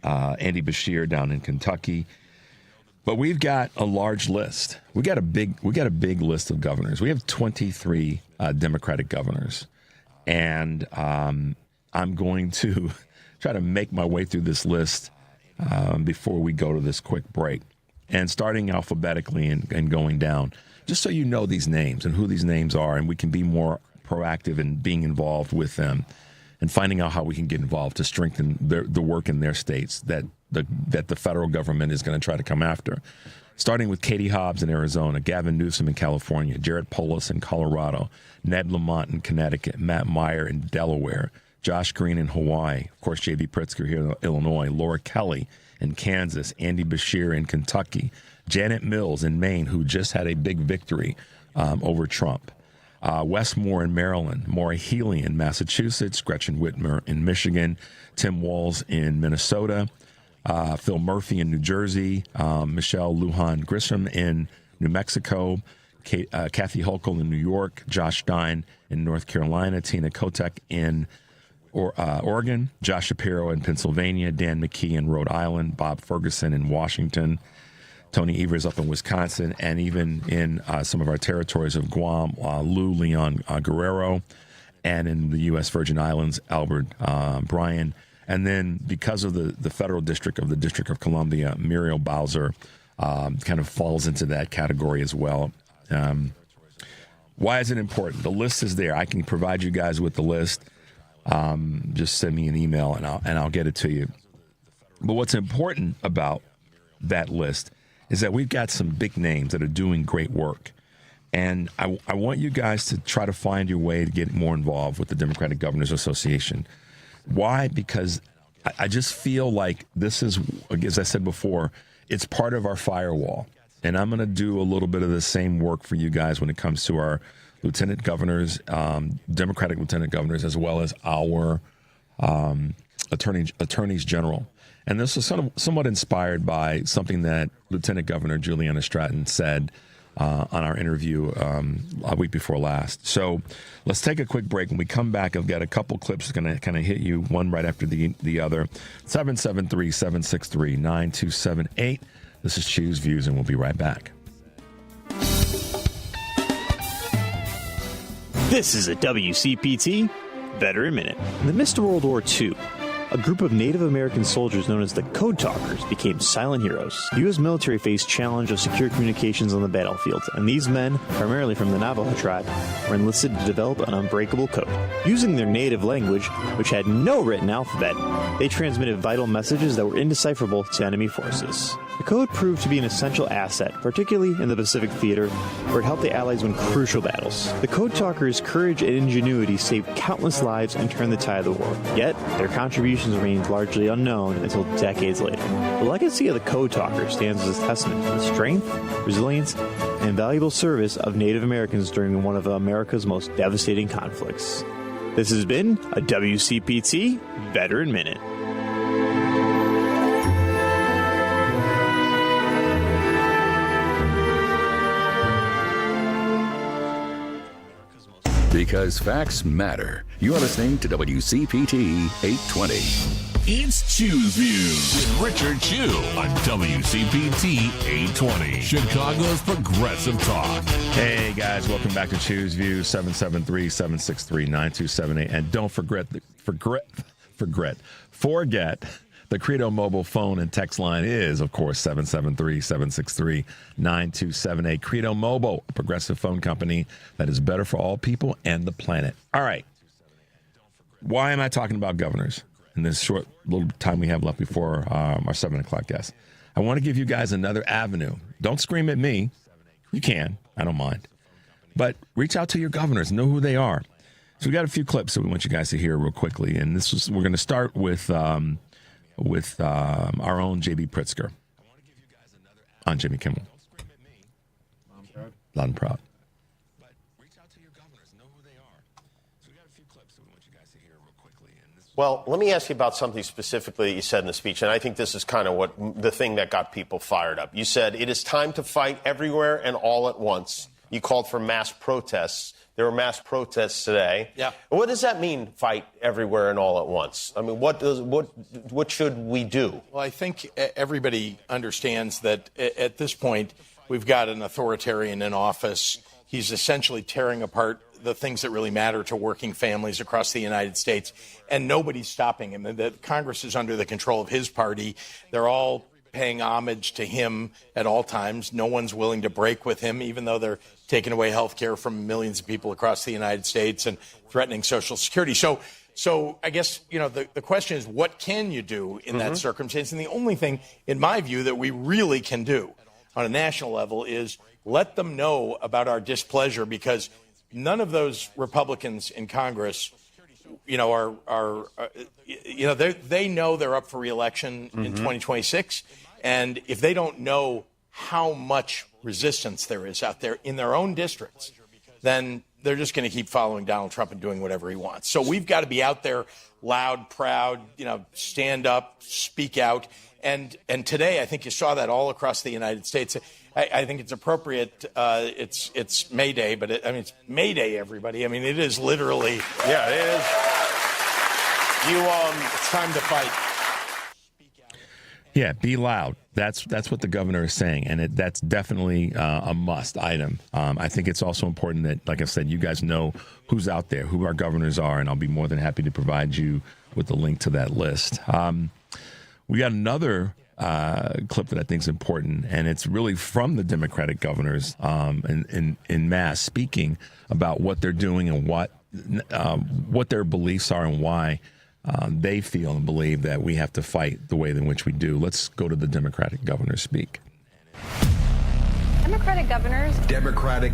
Andy Beshear down in Kentucky. But we've got a large list. We got a big list of governors. We have 23 Democratic governors, and I'm going to try to make my way through this list before we go to this quick break. And starting alphabetically and going down, just so you know these names and who these names are, and we can be more proactive in being involved with them and finding out how we can get involved to strengthen the work in their states that the federal government is going to try to come after. Starting with Katie Hobbs in Arizona, Gavin Newsom in California, Jared Polis in Colorado, Ned Lamont in Connecticut, Matt Meyer in Delaware, Josh Green in Hawaii, of course, J.B. Pritzker here in Illinois, Laura Kelly in Kansas, Andy Beshear in Kentucky, Janet Mills in Maine, who just had a big victory over Trump, Wes Moore in Maryland, Maura Healey in Massachusetts, Gretchen Whitmer in Michigan, Tim Walz in Minnesota, Phil Murphy in New Jersey, Michelle Lujan Grisham in New Mexico, Kathy Hochul in New York, Josh Stein in North Carolina, Tina Kotek in Oregon, Josh Shapiro in Pennsylvania, Dan McKee in Rhode Island, Bob Ferguson in Washington, Tony Evers up in Wisconsin, and even in some of our territories of Guam, Lou Leon Guerrero, and in the U.S. Virgin Islands, Albert Bryan. And then because of the federal district of the District of Columbia, Muriel Bowser kind of falls into that category as well. Why is it important? The list is there. I can provide you guys with the list. Just send me an email and I'll get it to you. But what's important about that list is that we've got some big names that are doing great work. And I want you guys to try to find your way to get more involved with the Democratic Governors Association. Why? Because I just feel like this is, as I said before, it's part of our firewall. And I'm going to do a little bit of the same work for you guys when it comes to our lieutenant governors, Democratic lieutenant governors, as well as our attorneys general. And this is somewhat inspired by something that Lieutenant Governor Juliana Stratton said on our interview a week before last. So let's take a quick break. When we come back, I've got a couple clips going to kind of hit you, one right after the other. 773-763-9278. This is Choose Views, and we'll be right back. This is a WCPT Veteran Minute. In the midst of World War II, a group of Native American soldiers known as the Code Talkers became silent heroes. The U.S. military faced challenge of secure communications on the battlefield, and these men, primarily from the Navajo tribe, were enlisted to develop an unbreakable code. Using their native language, which had no written alphabet, they transmitted vital messages that were indecipherable to enemy forces. The code proved to be an essential asset, particularly in the Pacific Theater, where it helped the Allies win crucial battles. The Code Talkers' courage and ingenuity saved countless lives and turned the tide of the war. Yet, their contributions remained largely unknown until decades later. The legacy of the Code Talkers stands as a testament to the strength, resilience, and valuable service of Native Americans during one of America's most devastating conflicts. This has been a WCPT Veteran Minute. Because facts matter. You're listening to WCPT 820. It's Choose Views with Richard Chew on WCPT 820, Chicago's Progressive Talk. Hey, guys, welcome back to Choose Views, 773-763-9278. And don't forget the Credo mobile phone and text line is, of course, 773-763-9278. Credo Mobile, a progressive phone company that is better for all people and the planet. All right. Why am I talking about governors in this short little time we have left before our 7 o'clock guest? I want to give you guys another avenue. Don't scream at me. You can. I don't mind. But reach out to your governors. Know who they are. So we got a few clips that we want you guys to hear real quickly. And we're going to start with our own J.B. Pritzker on Jimmy Kimmel. Loud and proud. Well, let me ask you about something specifically that you said in the speech, and I think this is kind of the thing that got people fired up. You said it is time to fight everywhere and all at once. You called for mass protests. There were mass protests today. Yeah. What does that mean, fight everywhere and all at once? I mean, what should we do? Well, I think everybody understands that at this point we've got an authoritarian in office. He's essentially tearing apart the things that really matter to working families across the United States, and nobody's stopping him. The Congress is under the control of his party. They're all paying homage to him at all times. No one's willing to break with him, even though they're taking away health care from millions of people across the United States and threatening Social Security. So I guess, the question is, what can you do in that circumstance? And the only thing, in my view, that we really can do on a national level is let them know about our displeasure, because none of those Republicans in Congress, they know they're up for re-election in 2026. And if they don't know how much resistance there is out there in their own districts, then they're just going to keep following Donald Trump and doing whatever he wants. So we've got to be out there loud, proud, stand up, speak out. And today, I think you saw that all across the United States. I think it's appropriate. It's May Day, but it's May Day, everybody. I mean, it is literally. Yeah, it is. It's time to fight. Yeah, be loud. That's what the governor is saying, and that's definitely a must item. I think it's also important that, like I said, you guys know who's out there, who our governors are, and I'll be more than happy to provide you with the link to that list. We got another clip that I think is important, and it's really from the Democratic governors in mass, speaking about what they're doing and what their beliefs are and why they feel and believe that we have to fight the way in which we do. Let's go to the Democratic governor speak. Democratic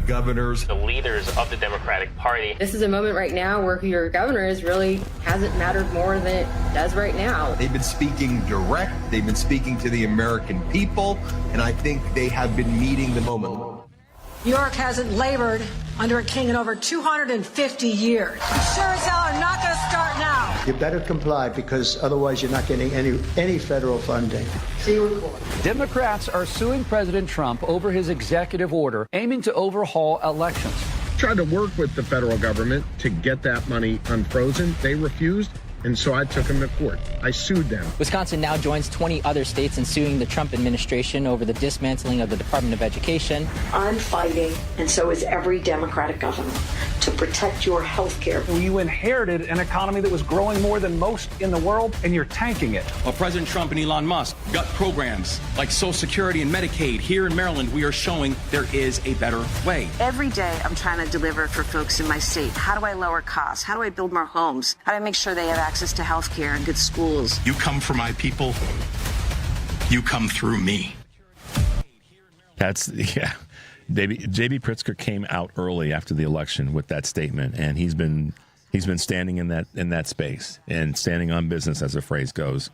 governors. The leaders of the Democratic Party. This is a moment right now where your governor hasn't mattered more than it does right now. They've been speaking direct. They've been speaking to the American people. And I think they have been meeting the moment. New York hasn't labored under a king in over 250 years. You sure as hell are not going to start now. You better comply, because otherwise you're not getting any federal funding. See you record. Democrats are suing President Trump over his executive order aiming to overhaul elections. Tried to work with the federal government to get that money unfrozen. They refused. And so I took them to court. I sued them. Wisconsin now joins 20 other states in suing the Trump administration over the dismantling of the Department of Education. I'm fighting, and so is every Democratic governor, to protect your health care. You inherited an economy that was growing more than most in the world, and you're tanking it. Well, President Trump and Elon Musk got programs like Social Security and Medicaid. Here in Maryland, we are showing there is a better way. Every day, I'm trying to deliver for folks in my state. How do I lower costs? How do I build more homes? How do I make sure they have access to health care and good schools? You come for my people. You come through me. J.B. Pritzker came out early after the election with that statement, and he's been standing in that space and standing on business, as the phrase goes,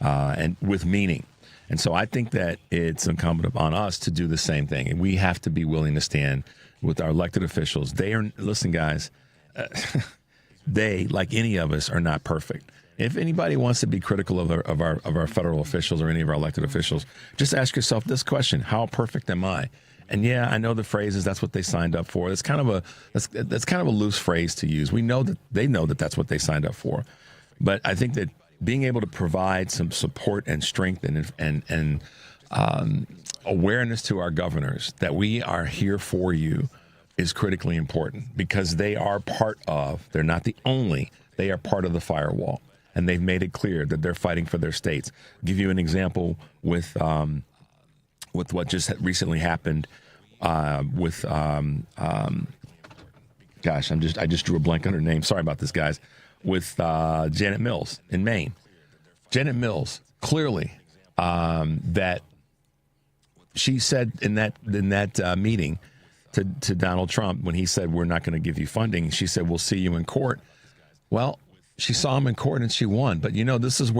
and with meaning. And so I think that it's incumbent upon us to do the same thing, and we have to be willing to stand with our elected officials. Listen, guys. They, like any of us, are not perfect. If anybody wants to be critical of our federal officials or any of our elected officials, just ask yourself this question: how perfect am I? And yeah, I know the phrase is that's what they signed up for. That's kind of a loose phrase to use. We know that they know that that's what they signed up for. But I think that being able to provide some support and strength and awareness to our governors that we are here for you is critically important, because they are they're not the only, they are part of the firewall. And they've made it clear that they're fighting for their states. I'll give you an example with what just recently happened I just drew a blank on her name. Sorry about this, guys. With Janet Mills in Maine. Janet Mills, clearly, that she said in that meeting to Donald Trump, when he said, we're not going to give you funding, she said, we'll see you in court. Well, she saw him in court and she won. But, this is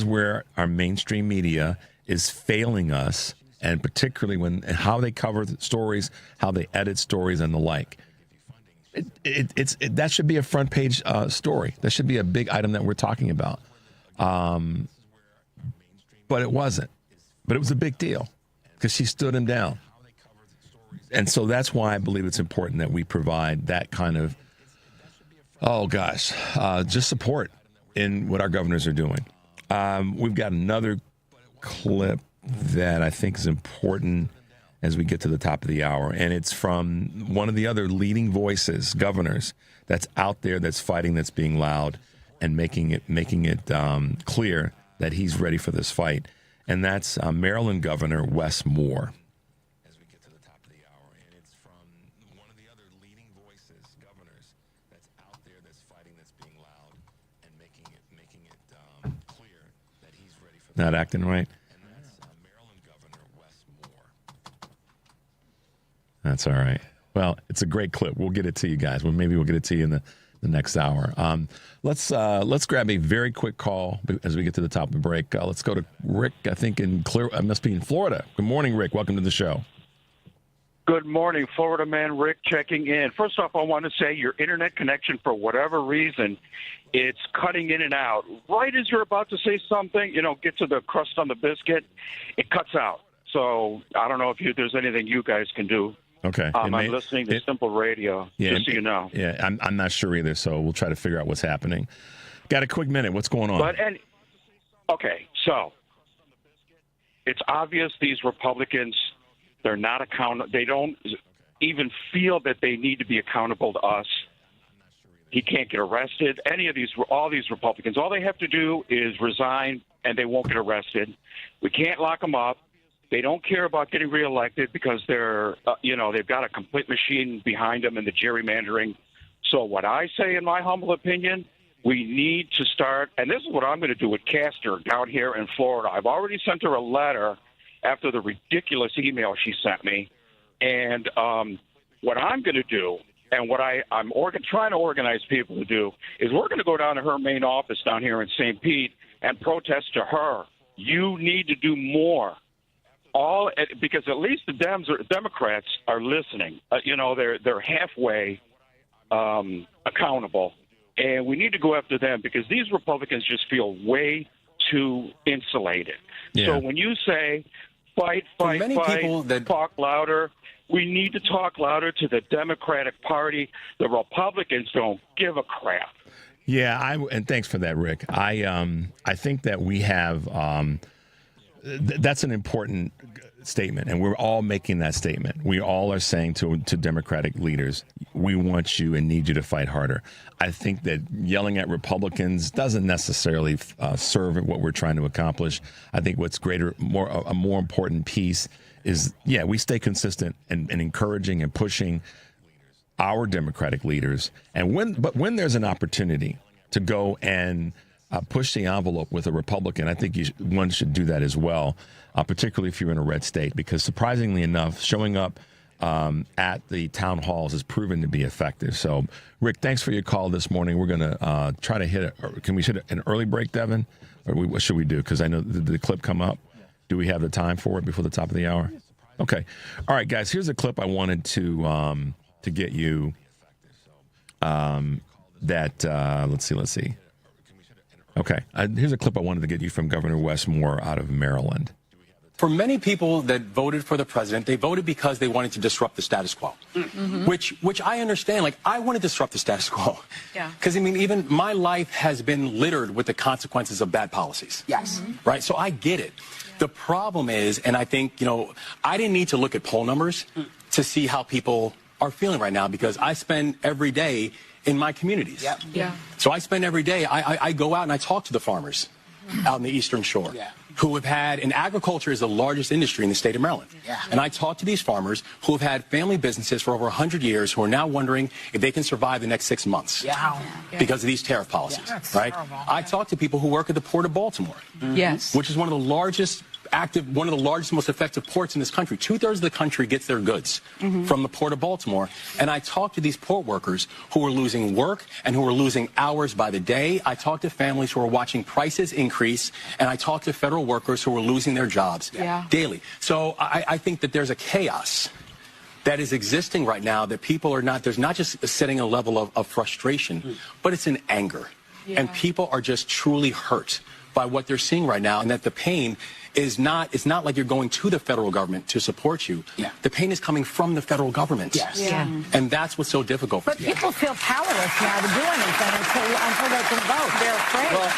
where our mainstream media is failing us, and particularly how they cover the stories, how they edit stories and the like. That should be a front page story. That should be a big item that we're talking about. But it wasn't. But it was a big deal because she stood him down. And so that's why I believe it's important that we provide that kind of, just support in what our governors are doing. We've got another clip that I think is important as we get to the top of the hour, and it's from one of the other leading voices, governors, that's out there, that's fighting, that's being loud, and making it clear that he's ready for this fight. And that's Maryland Governor Wes Moore. Not acting right. That's all right. Well, it's a great clip. We'll get it to you guys. Maybe we'll get it to you in the next hour. Let's grab a very quick call as we get to the top of the break. Let's go to Rick, I think must be in Florida. Good morning, Rick. Welcome to the show. Good morning, Florida man Rick checking in. First off, I want to say your internet connection, for whatever reason, it's cutting in and out. Right as you're about to say something, get to the crust on the biscuit, it cuts out. So I don't know if there's anything you guys can do. Okay. I'm listening to Simple Radio, just so you know. Yeah, I'm not sure either, so we'll try to figure out what's happening. Got a quick minute. What's going on? Okay, so it's obvious these Republicans, they're not accountable. They don't even feel that they need to be accountable to us. He can't get arrested. All these Republicans, all they have to do is resign, and they won't get arrested. We can't lock them up. They don't care about getting reelected because they've got a complete machine behind them in the gerrymandering. So what I say, in my humble opinion, We need to start, and this is what I'm going to do with Castor down here in Florida. I've already sent her a letter after the ridiculous email she sent me. And what I'm going to do, and what I'm trying to organize people to do, is we're going to go down to her main office down here in St. Pete and protest to her. You need to do more. Because at least the Democrats are listening. They're halfway accountable. And we need to go after them because these Republicans just feel way too insulated. Yeah. So when you say fight, talk louder, we need to talk louder to the Democratic Party. The Republicans don't give a crap. Yeah, and thanks for that, Rick. I think that we have that's an important statement, and we're all making that statement. We all are saying to Democratic leaders, we want you and need you to fight harder. I think that yelling at Republicans doesn't necessarily serve what we're trying to accomplish. I think what's a more important piece is, we stay consistent and encouraging and pushing our Democratic leaders. And when there's an opportunity to go and push the envelope with a Republican, I think one should do that as well, particularly if you're in a red state, because surprisingly enough, showing up at the town halls has proven to be effective. So, Rick, thanks for your call this morning. We're going to try to hit can we hit an early break, Devin? Or what should we do? Because I know the clip come up. Do we have the time for it before the top of the hour? Okay. All right, guys, here's a clip I wanted to get you let's see. Okay. Here's a clip I wanted to get you from Governor Wes Moore out of Maryland. For many people that voted for the president, they voted because they wanted to disrupt the status quo, which I understand. Like, I want to disrupt the status quo. Yeah. Because, even my life has been littered with the consequences of bad policies. Yes. Right? So I get it. The problem is, and I think, I didn't need to look at poll numbers to see how people are feeling right now, because I spend every day in my communities. Yep. Yeah. So I spend every day, I go out and I talk to the farmers out in the Eastern Shore. Yeah. Who have had, and agriculture is the largest industry in the state of Maryland. Yeah. And I talk to these farmers who have had family businesses for over 100 years who are now wondering if they can survive the next 6 months because of these tariff policies, right? Terrible. I talk to people who work at the Port of Baltimore, which is one of the largest most effective ports in this country. 2/3 of the country gets their goods from the Port of Baltimore. And I talk to these port workers who are losing work and who are losing hours by the day. I talk to families who are watching prices increase, and I talk to federal workers who are losing their jobs daily. So I think that there's a chaos that is existing right now that people are not, there's not just setting a level of frustration, but it's an anger. Yeah. And people are just truly hurt by what they're seeing right now, and that the pain is not, it's not like you're going to the federal government to support you. Yeah. The pain is coming from the federal government. Yes. Yeah. And that's what's so difficult. But people feel powerless now to do anything until they can vote. They're afraid. Well,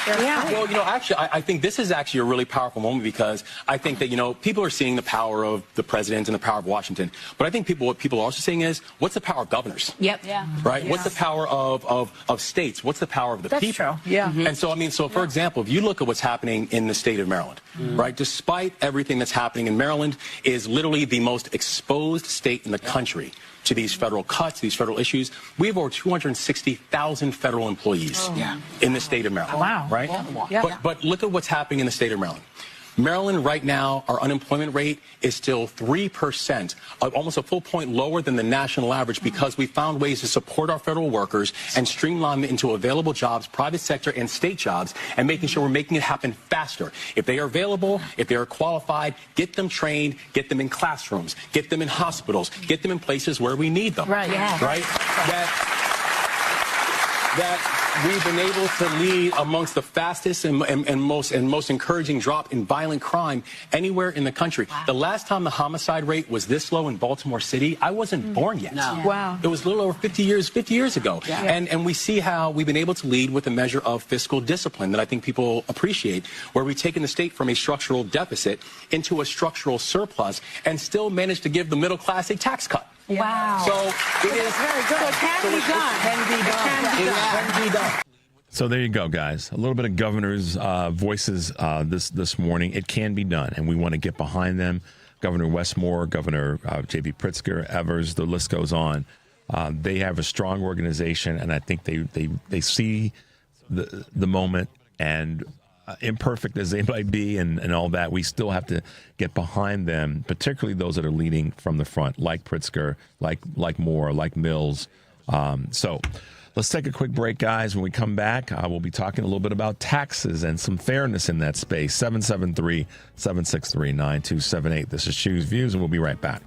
actually, I think this is actually a really powerful moment, because I think that, people are seeing the power of the president and the power of Washington. But I think what people are also seeing is, what's the power of governors? Yep. Yeah. Right? Yeah. What's the power of states? What's the power of the people? That's true. Yeah. And so, for example, if you look at what's happening in the state of Maryland, right? Despite everything that's happening in Maryland, is literally the most exposed state in the country to these federal cuts, these federal issues. We have over 260,000 federal employees in the state of Maryland. Wow. Right? Yeah. But look at what's happening in the state of Maryland. Maryland right now, our unemployment rate is still 3%, almost a full point lower than the national average, because we found ways to support our federal workers and streamline them into available jobs, private sector and state jobs, and making sure we're making it happen faster. If they are available, if they are qualified, get them trained, get them in classrooms, get them in hospitals, get them in places where we need them. Right. Yeah. Right? That we've been able to lead amongst the fastest and most encouraging drop in violent crime anywhere in the country. Wow. The last time the homicide rate was this low in Baltimore City, I wasn't born yet. No. Wow. It was a little over 50 years ago. Yeah. And we see how we've been able to lead with a measure of fiscal discipline that I think people appreciate, where we've taken the state from a structural deficit into a structural surplus and still managed to give the middle class a tax cut. Wow. So it is very good. It can be done. It can be done. So there you go, guys. A little bit of governor's voices this morning. It can be done, and we want to get behind them. Governor Wes Moore, Governor J.B. Pritzker, Evers, the list goes on. They have a strong organization, and I think they see the moment, and imperfect as they might be and all that, we still have to get behind them, particularly those that are leading from the front, like Pritzker, like Moore, like Mills. So let's take a quick break, guys. When we come back, we'll be talking a little bit about taxes and some fairness in that space. 773-763-9278. This is Choose Views, and we'll be right back.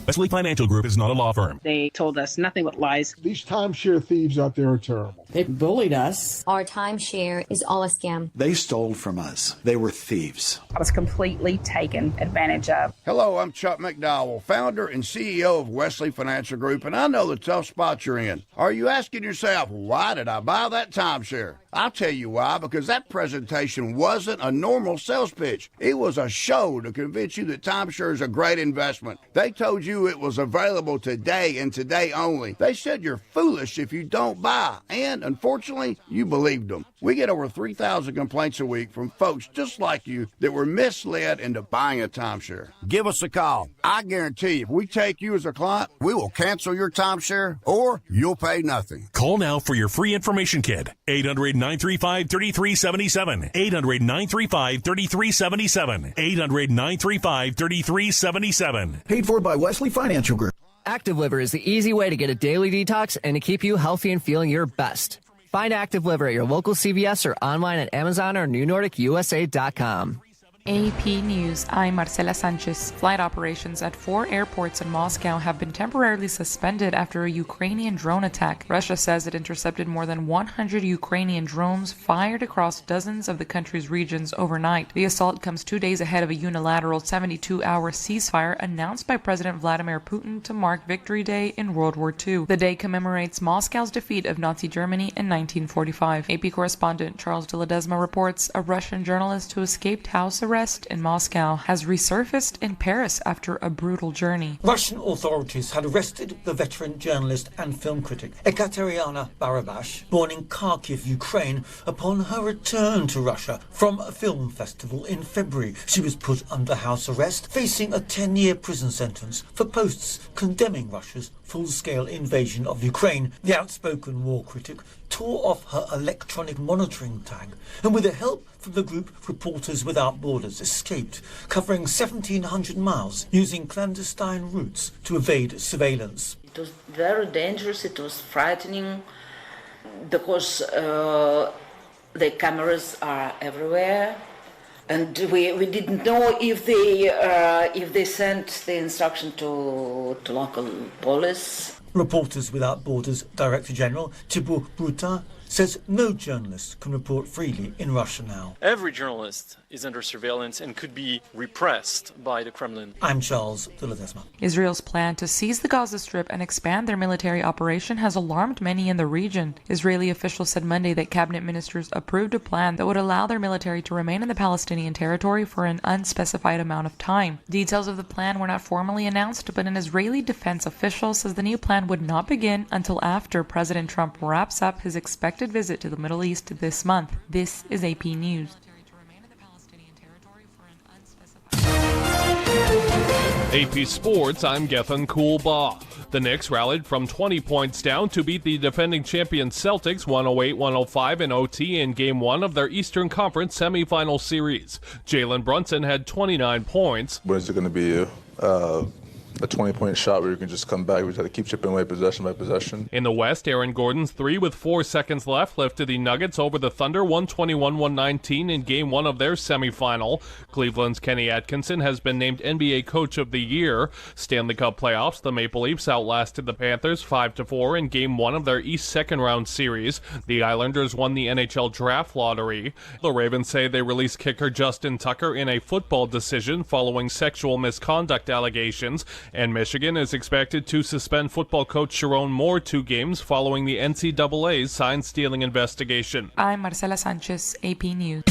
Wesley Financial Group is not a law firm. They told us nothing but lies. These timeshare thieves out there are terrible. They bullied us. Our timeshare is all a scam. They stole from us. They were thieves. I was completely taken advantage of. Hello, I'm Chuck McDowell, founder and CEO of Wesley Financial Group, and I know the tough spot you're in. Are you asking yourself, why did I buy that timeshare? I'll tell you why, because that presentation wasn't a normal sales pitch. It was a show to convince you that timeshare is a great investment. They told you it was available today and today only. They said you're foolish if you don't buy, and unfortunately, you believed them. We get over 3,000 complaints a week from folks just like you that were misled into buying a timeshare. Give us a call. I guarantee if we take you as a client, we will cancel your timeshare or you'll pay nothing. Call now for your free information kit. 800-935-3377. 800-935-3377. 800-935-3377. Paid for by Wesley Financial Group. Active Liver is the easy way to get a daily detox and to keep you healthy and feeling your best. Find Active Liver at your local CVS or online at Amazon or NewNordicUSA.com. AP News, I'm Marcela Sanchez. Flight operations at 4 airports in Moscow have been temporarily suspended after a Ukrainian drone attack. Russia says it intercepted more than 100 Ukrainian drones fired across dozens of the country's regions overnight. The assault comes 2 days ahead of a unilateral 72-hour ceasefire announced by President Vladimir Putin to mark Victory Day in World War II. The day commemorates Moscow's defeat of Nazi Germany in 1945. AP correspondent Charles de Ledesma reports a Russian journalist who escaped house arrest in Moscow has resurfaced in Paris after a brutal journey. Russian authorities had arrested the veteran journalist and film critic Ekaterina Barabash, born in Kharkiv, Ukraine, upon her return to Russia from a film festival in February. She was put under house arrest, facing a 10-year prison sentence for posts condemning Russia's full-scale invasion of Ukraine. The outspoken war critic tore off her electronic monitoring tag and, with the help from the group Reporters Without Borders, escaped, covering 1,700 miles using clandestine routes to evade surveillance. It was very dangerous, it was frightening, because the cameras are everywhere, and we didn't know if they sent the instruction to local police. Reporters Without Borders Director General Thibaut Brutin says no journalist can report freely in Russia now. Every journalist is under surveillance and could be repressed by the Kremlin. I'm Charles de Ledesma. Israel's plan to seize the Gaza Strip and expand their military operation has alarmed many in the region. Israeli officials said Monday that cabinet ministers approved a plan that would allow their military to remain in the Palestinian territory for an unspecified amount of time. Details of the plan were not formally announced, but an Israeli defense official says the new plan would not begin until after President Trump wraps up his expected visit to the Middle East this month. This is AP News. AP Sports, I'm Gethin Coolbaugh. The Knicks rallied from 20 points down to beat the defending champion Celtics 108-105 in OT in Game 1 of their Eastern Conference semifinal series. Jalen Brunson had 29 points. When is it going to be a 20-point shot where you can just come back? We just have to keep chipping away possession by possession. In the West, Aaron Gordon's three with 4 seconds left lifted the Nuggets over the Thunder 121-119 in Game 1 of their semifinal. Cleveland's Kenny Atkinson has been named NBA Coach of the Year. Stanley Cup playoffs, the Maple Leafs outlasted the Panthers 5-4 in Game 1 of their East second-round series. The Islanders won the NHL Draft Lottery. The Ravens say they released kicker Justin Tucker in a football decision following sexual misconduct allegations. And Michigan is expected to suspend football coach Sharon Moore 2 games following the NCAA's sign-stealing investigation. I'm Marcela Sanchez, AP News.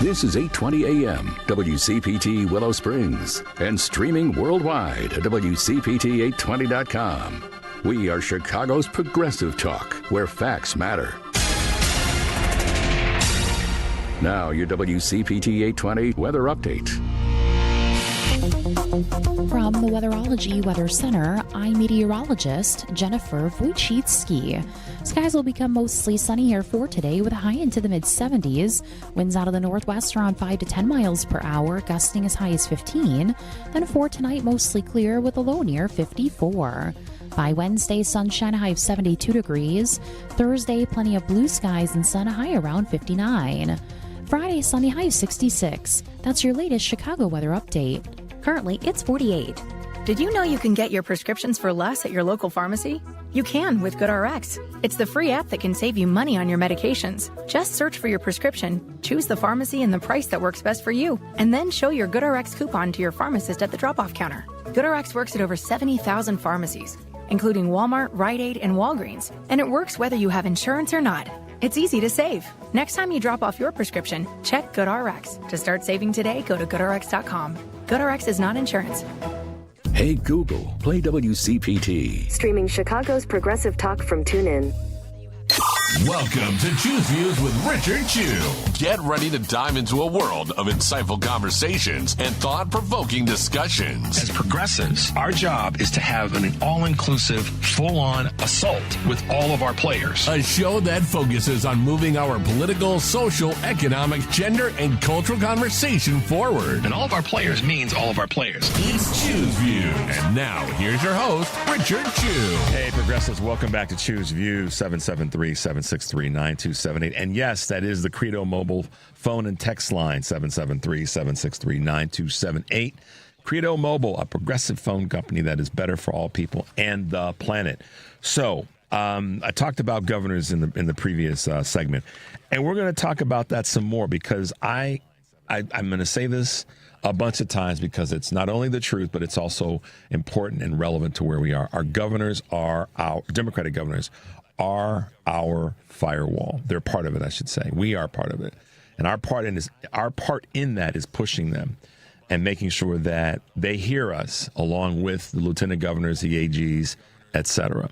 This is 820 AM, WCPT Willow Springs, and streaming worldwide at WCPT820.com. We are Chicago's progressive talk, where facts matter. Now, your WCPT 820 weather update. From the Weatherology Weather Center, I'm meteorologist Jennifer Wojcicki. Skies will become mostly sunny here for today with a high into the mid-70s. Winds out of the northwest around 5 to 10 miles per hour, gusting as high as 15. Then for tonight, mostly clear with a low near 54. By Wednesday, sunshine, a high of 72 degrees. Thursday, plenty of blue skies and sun, a high around 59. Friday, sunny, high of 66. That's your latest Chicago weather update. Currently, it's 48. Did you know you can get your prescriptions for less at your local pharmacy? You can with GoodRx. It's the free app that can save you money on your medications. Just search for your prescription, choose the pharmacy and the price that works best for you, and then show your GoodRx coupon to your pharmacist at the drop-off counter. GoodRx works at over 70,000 pharmacies, including Walmart, Rite Aid, and Walgreens, and it works whether you have insurance or not. It's easy to save. Next time you drop off your prescription, check GoodRx. To start saving today, go to GoodRx.com. GoodRx is not insurance. Hey Google, play WCPT. Streaming Chicago's progressive talk from TuneIn. Welcome to Choose Views with Richard Chew. Get ready to dive into a world of insightful conversations and thought-provoking discussions. As progressives, our job is to have an all-inclusive, full-on assault with all of our players. A show that focuses on moving our political, social, economic, gender, and cultural conversation forward. And all of our players means all of our players. It's Choose Views. And now, here's your host, Richard Chew. Hey, progressives, welcome back to Choose Views, 773-763-9278. And yes, that is the Credo Mobile phone and text line, 773-763-9278. Credo Mobile, a progressive phone company that is better for all people and the planet. So, I talked about governors in the previous segment, and we're going to talk about that some more because I'm going to say this a bunch of times because it's not only the truth, but it's also important and relevant to where we are. Our governors are our Democratic governors are our firewall. They're part of it, I should say. We are part of it. And our part in that is pushing them and making sure that they hear us along with the lieutenant governors, the AGs, et cetera.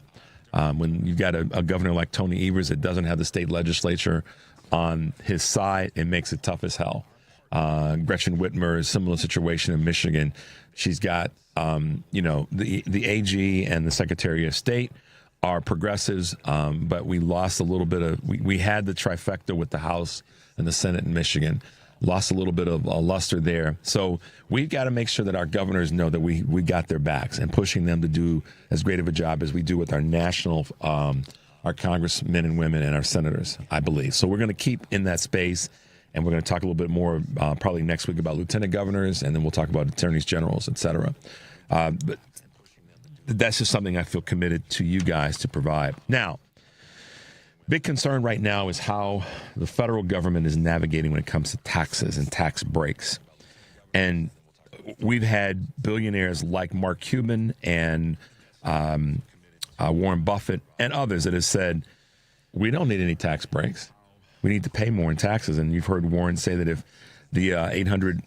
When you've got a governor like Tony Evers that doesn't have the state legislature on his side, it makes it tough as hell. Gretchen Whitmer is a similar situation in Michigan. She's got, the AG and the Secretary of State are progressives, but we lost a little bit of, we had the trifecta with the House and the Senate in Michigan, lost a little bit of luster there. So we've got to make sure that our governors know that we got their backs and pushing them to do as great of a job as we do with our national, our congressmen and women and our senators, I believe. So we're going to keep in that space. And we're going to talk a little bit more probably next week about lieutenant governors, and then we'll talk about attorneys generals, et cetera. But that's just something I feel committed to you guys to provide. Now, big concern right now is how the federal government is navigating when it comes to taxes and tax breaks. And we've had billionaires like Mark Cuban and Warren Buffett and others that have said, we don't need any tax breaks. We need to pay more in taxes. And you've heard Warren say that if the 800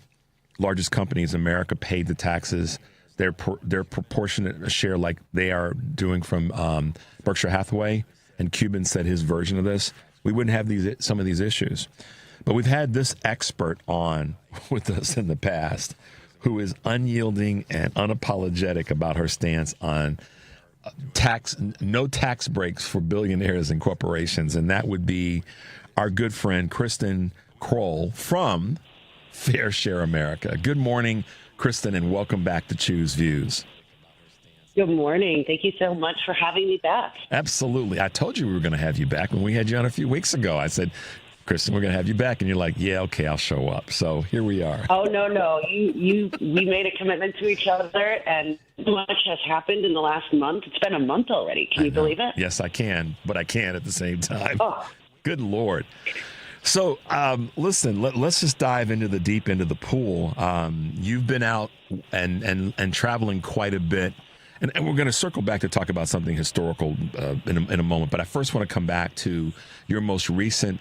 largest companies in America paid the taxes, their proportionate share like they are doing from Berkshire Hathaway, and Cuban said his version of this, we wouldn't have some of these issues. But we've had this expert on with us in the past who is unyielding and unapologetic about her stance on no tax breaks for billionaires and corporations. And that would be our good friend, Kristen Crowell from Fair Share America. Good morning, Kristen, and welcome back to Choose Views. Good morning. Thank you so much for having me back. Absolutely. I told you we were going to have you back when we had you on a few weeks ago. I said, Kristen, we're going to have you back. And you're like, yeah, okay, I'll show up. So here we are. Oh, no. We made a commitment to each other, and so much has happened in the last month. It's been a month already. Can you believe it? Yes, I can, but I can't at the same time. Oh. Good Lord. So, listen, let's just dive into the deep end of the pool. You've been out and traveling quite a bit, and we're going to circle back to talk about something historical in a moment. But I first want to come back to your most recent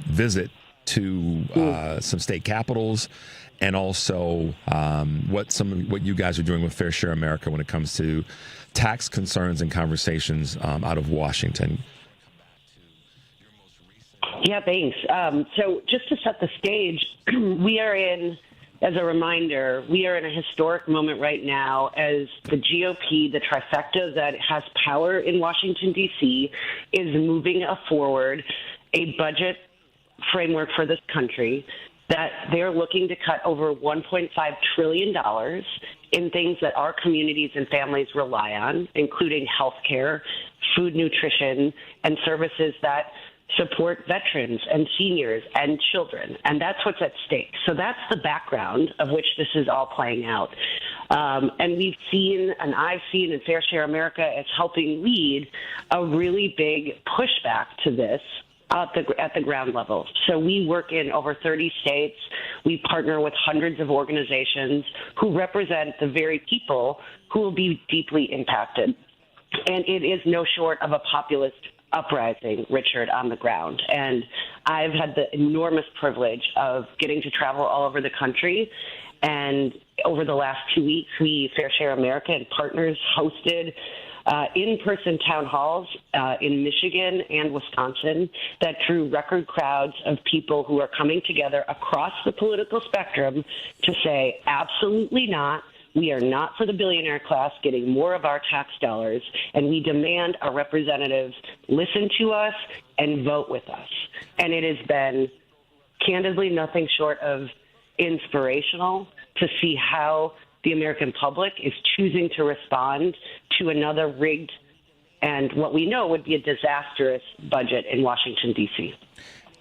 visit to some state capitals, and also what you guys are doing with Fair Share America when it comes to tax concerns and conversations out of Washington. Yeah, thanks. So just to set the stage, we are in as a reminder, we are in a historic moment right now as the GOP, the trifecta that has power in Washington, D.C., is moving forward a budget framework for this country that they're looking to cut over $1.5 trillion in things that our communities and families rely on, including health care, food, nutrition, and services that support veterans and seniors and children. And that's what's at stake. So that's the background of which this is all playing out. And we've seen, and I've seen, and Fair Share America is helping lead a really big pushback to this at the ground level. So we work in over 30 states. We partner with hundreds of organizations who represent the very people who will be deeply impacted. And it is no short of a populist uprising, Richard, on the ground. And I've had the enormous privilege of getting to travel all over the country. And over the last 2 weeks, we, Fair Share America and partners, hosted in-person town halls in Michigan and Wisconsin that drew record crowds of people who are coming together across the political spectrum to say, absolutely not. We are not for the billionaire class getting more of our tax dollars, and we demand our representatives listen to us and vote with us. And it has been, candidly, nothing short of inspirational to see how the American public is choosing to respond to another rigged and what we know would be a disastrous budget in Washington, D.C.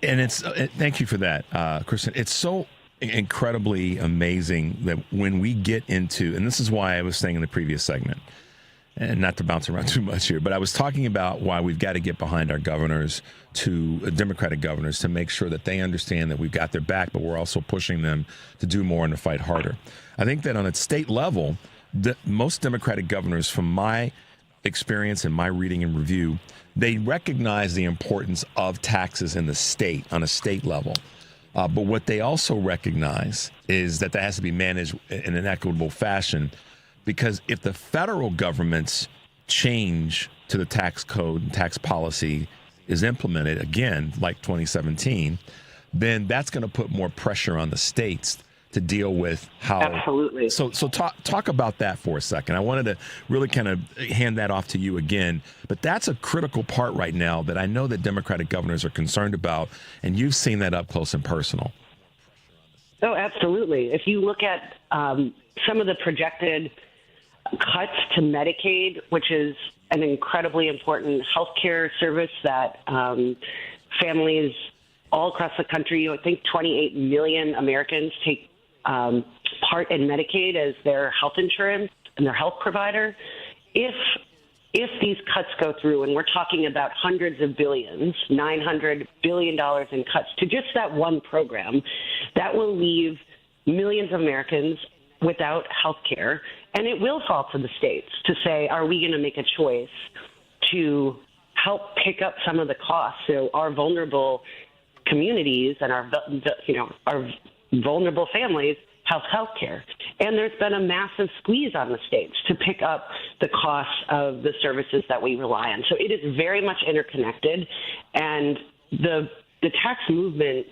And it's thank you for that, Kristen. It's so incredibly amazing that when we get into, and this is why I was saying in the previous segment, and not to bounce around too much here, but I was talking about why we've got to get behind our governors, Democratic governors, to make sure that they understand that we've got their back, but we're also pushing them to do more and to fight harder. I think that on a state level, most Democratic governors, from my experience and my reading and review, they recognize the importance of taxes in the state, on a state level. But what they also recognize is that has to be managed in an equitable fashion, because if the federal government's change to the tax code and tax policy is implemented again, like 2017, then that's going to put more pressure on the states to deal with how. Absolutely. So talk about that for a second. I wanted to really kind of hand that off to you again, but that's a critical part right now that I know that Democratic governors are concerned about, and you've seen that up close and personal. Oh, absolutely. If you look at some of the projected cuts to Medicaid, which is an incredibly important health care service that families all across the country, I think 28 million Americans take part in Medicaid as their health insurance and their health provider. If these cuts go through, and we're talking about hundreds of billions, $900 billion in cuts to just that one program, that will leave millions of Americans without health care. And it will fall to the states to say, are we going to make a choice to help pick up some of the costs so our vulnerable communities and our vulnerable families have health care? And there's been a massive squeeze on the states to pick up the costs of the services that we rely on. So it is very much interconnected. And the tax movement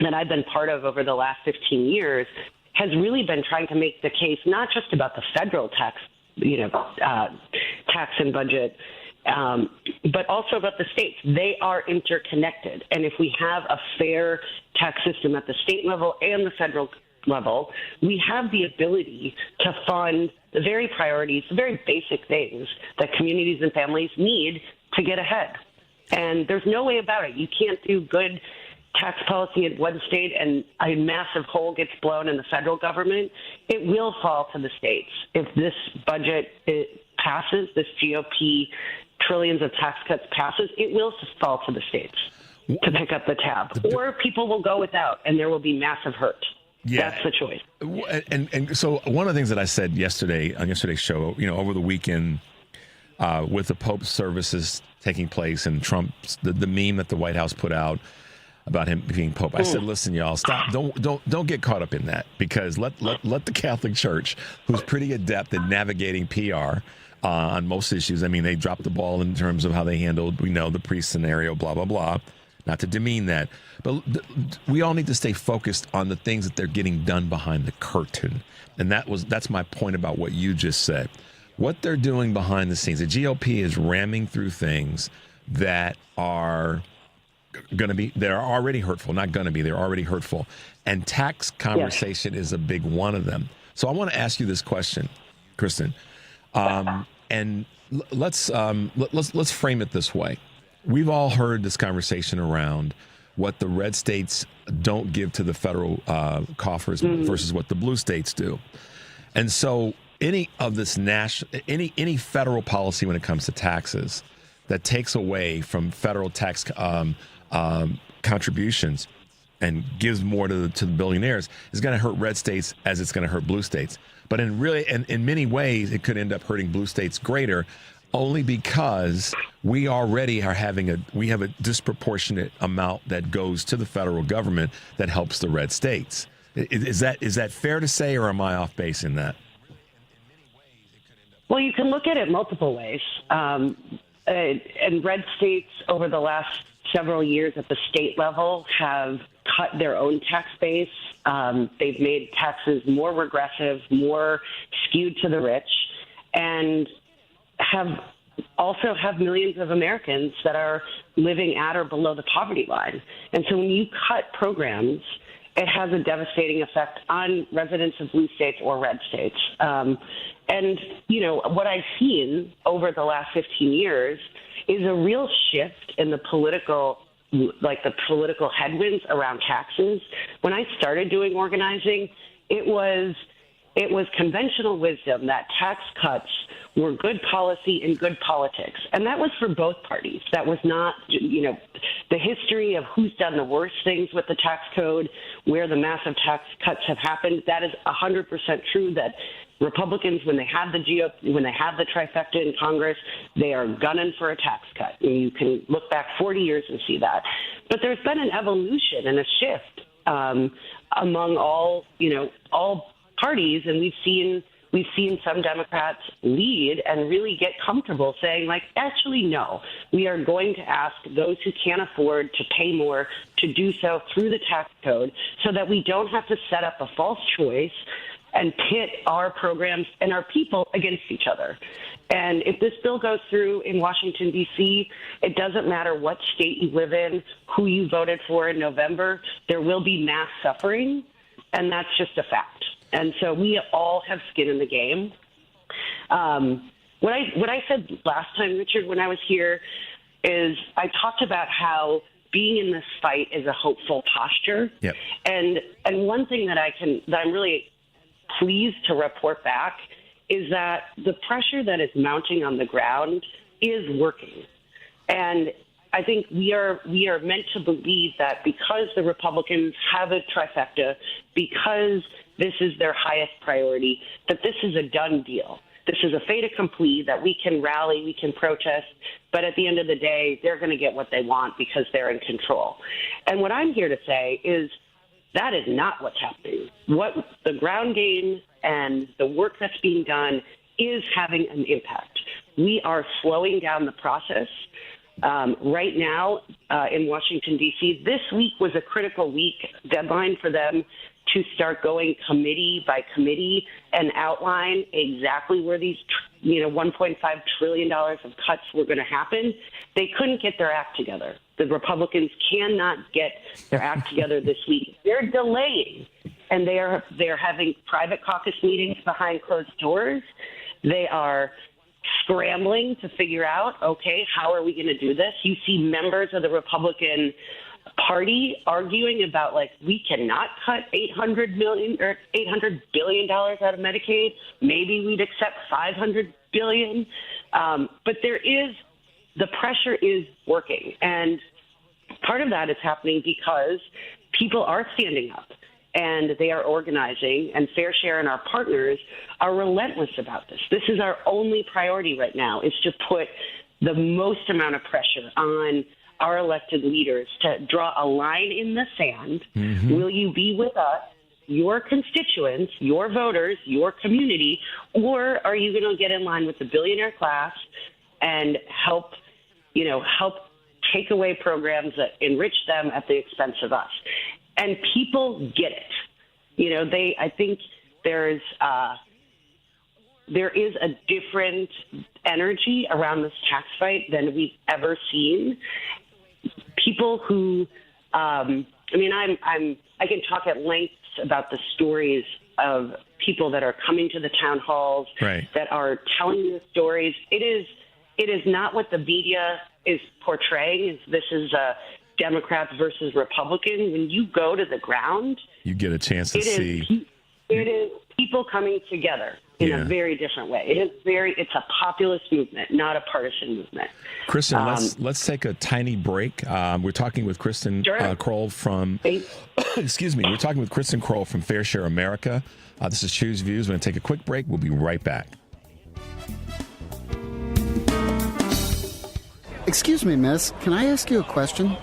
that I've been part of over the last 15 years has really been trying to make the case not just about the federal tax, tax and budget, but also about the states. They are interconnected. And if we have a fair tax system at the state level and the federal level, we have the ability to fund the very priorities, the very basic things that communities and families need to get ahead. And there's no way about it. You can't do good tax policy in one state and a massive hole gets blown in the federal government. It will fall to the states. If this budget passes, this GOP trillions of tax cuts passes, it will fall to the states to pick up the tab. Or people will go without, and there will be massive hurt. Yeah. That's the choice. And so one of the things that I said yesterday on yesterday's show, over the weekend, with the Pope's services taking place and Trump's the meme that the White House put out about him being Pope, I said, listen, y'all, stop. Don't get caught up in that, because let the Catholic Church, who's pretty adept at navigating PR on most issues. I mean, they dropped the ball in terms of how they handled, the priest scenario, blah, blah, blah. not to demean that, but we all need to stay focused on the things that they're getting done behind the curtain. And that's my point about what you just said. What they're doing behind the scenes. The GOP is ramming through things that are they're already hurtful, not going to be, they're already hurtful. And tax conversation is a big one of them. So I want to ask you this question, Kristen, and let's frame it this way. We've all heard this conversation around what the red states don't give to the federal coffers versus what the blue states do. And so any of this any federal policy when it comes to taxes that takes away from federal tax contributions and gives more to the billionaires is going to hurt red states as it's going to hurt blue states. But in many ways, it could end up hurting blue states greater, only because we already we have a disproportionate amount that goes to the federal government that helps the red states. Is that fair to say, or am I off base in that? Well, you can look at it multiple ways. And red states over the last several years at the state level have cut their own tax base. They've made taxes more regressive, more skewed to the rich, and have millions of Americans that are living at or below the poverty line. And so when you cut programs, it has a devastating effect on residents of blue states or red states. And, what I've seen over the last 15 years is a real shift in the political headwinds around taxes. When I started doing organizing, it was conventional wisdom that tax cuts were good policy and good politics. And that was for both parties. That was not, the history of who's done the worst things with the tax code, where the massive tax cuts have happened. That is 100% true that Republicans, when they have the trifecta in Congress, they are gunning for a tax cut. And you can look back 40 years and see that. But there's been an evolution and a shift among all parties, and we've seen some Democrats lead and really get comfortable saying, actually, no, we are going to ask those who can't afford to pay more to do so through the tax code so that we don't have to set up a false choice and pit our programs and our people against each other. And if this bill goes through in Washington, D.C., it doesn't matter what state you live in, who you voted for in November, there will be mass suffering, and that's just a fact. And so we all have skin in the game. What I said last time, Richard, when I was here, is I talked about how being in this fight is a hopeful posture. Yep. And one thing that I'm really pleased to report back is that the pressure that is mounting on the ground is working. And I think we are meant to believe that because the Republicans have a trifecta, because this is their highest priority, that this is a done deal. This is a fait accompli, that we can rally, we can protest, but at the end of the day, they're going to get what they want because they're in control. And what I'm here to say is that is not what's happening. What the ground game and the work that's being done is having an impact. We are slowing down the process. Right now in Washington, D.C., this week was a critical week, deadline for them to start going committee by committee and outline exactly where these, $1.5 trillion of cuts were going to happen. They couldn't get their act together. The Republicans cannot get their act together this week. They're delaying, and they're having private caucus meetings behind closed doors. They are scrambling to figure out, okay, how are we going to do this? You see members of the Republican Party arguing about, we cannot cut $800 billion out of Medicaid. Maybe we'd accept $500 billion. But the pressure is working. And part of that is happening because people are standing up and they are organizing, and Fair Share and our partners are relentless about this. This is our only priority right now, is to put the most amount of pressure on our elected leaders to draw a line in the sand. Mm-hmm. Will you be with us, your constituents, your voters, your community, or are you going to get in line with the billionaire class and help take away programs that enrich them at the expense of us. And people get it. You know, I think there is a different energy around this tax fight than we've ever seen. People who, I can talk at length about the stories of people that are coming to the town halls, that are telling the stories. It is not what the media is portraying. This is Democrats versus Republicans. When you go to the ground, you get a chance to see. It is people coming together in a very different way. It's a populist movement, not a partisan movement. Kristen, let's take a tiny break. We're talking with Kristen Crowell from, we're talking with Kristen Crowell from Fair Share America. This is Choose Views. We're going to take a quick break. We'll be right back. Excuse me, miss. Can I ask you a question?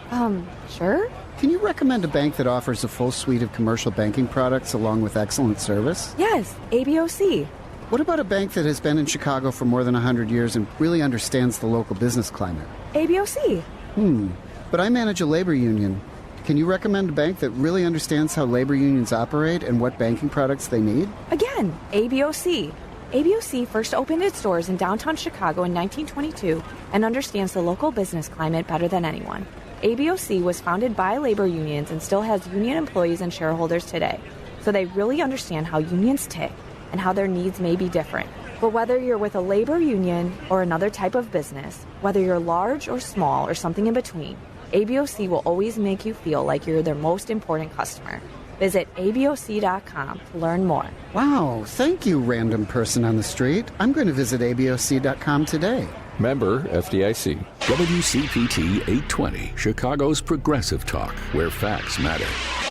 Sure. Can you recommend a bank that offers a full suite of commercial banking products along with excellent service? Yes, ABOC. What about a bank that has been in Chicago for more than 100 years and really understands the local business climate? ABOC. But I manage a labor union. Can you recommend a bank that really understands how labor unions operate and what banking products they need? Again, ABOC. ABOC first opened its doors in downtown Chicago in 1922 and understands the local business climate better than anyone. ABOC was founded by labor unions and still has union employees and shareholders today. So they really understand how unions tick and how their needs may be different. But whether you're with a labor union or another type of business, whether you're large or small or something in between, ABOC will always make you feel like you're their most important customer. Visit ABOC.com to learn more. Wow, thank you, random person on the street. I'm going to visit ABOC.com today. Member FDIC. WCPT 820, Chicago's progressive talk, where facts matter.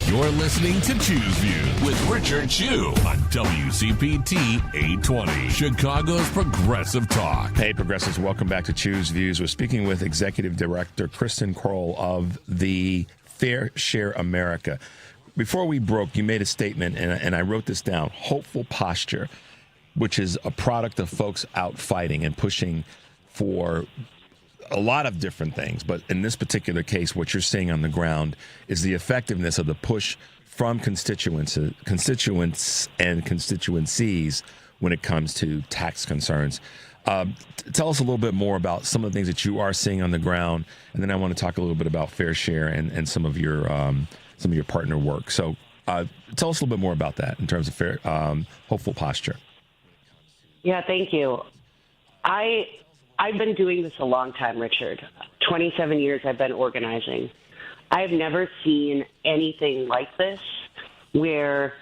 You're listening to Choose Views with Richard Chu on WCPT 820, Chicago's progressive talk. Hey, progressives, welcome back to Choose Views. We're speaking with Executive Director Kristen Crowell of the Fair Share America. Before we broke, you made a statement, and I wrote this down, hopeful posture, which is a product of folks out fighting and pushing for a lot of different things. But in this particular case, what you're seeing on the ground is the effectiveness of the push from constituents and constituencies when it comes to tax concerns. Tell us a little bit more about some of the things that you are seeing on the ground, and then I want to talk a little bit about Fair Share and some of your partner work. So tell us a little bit more about that in terms of hopeful posture. Yeah, thank you. I've been doing this a long time, Richard. 27 years I've been organizing. I've never seen anything like this where,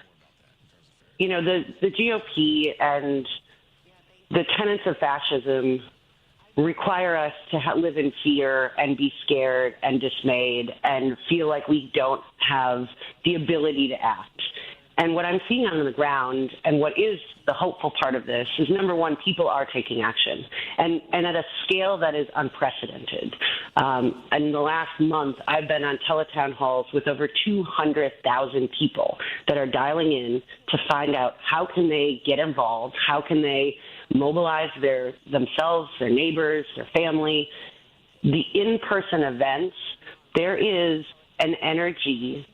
you know, the GOP and the tenets of fascism require us to live in fear and be scared and dismayed and feel like we don't have the ability to act. And what I'm seeing on the ground and what is the hopeful part of this is, number one, people are taking action and at a scale that is unprecedented. In the last month, I've been on teletown halls with over 200,000 people that are dialing in to find out how can they get involved, how can they mobilize themselves, their neighbors, their family. The in-person events, there is an energy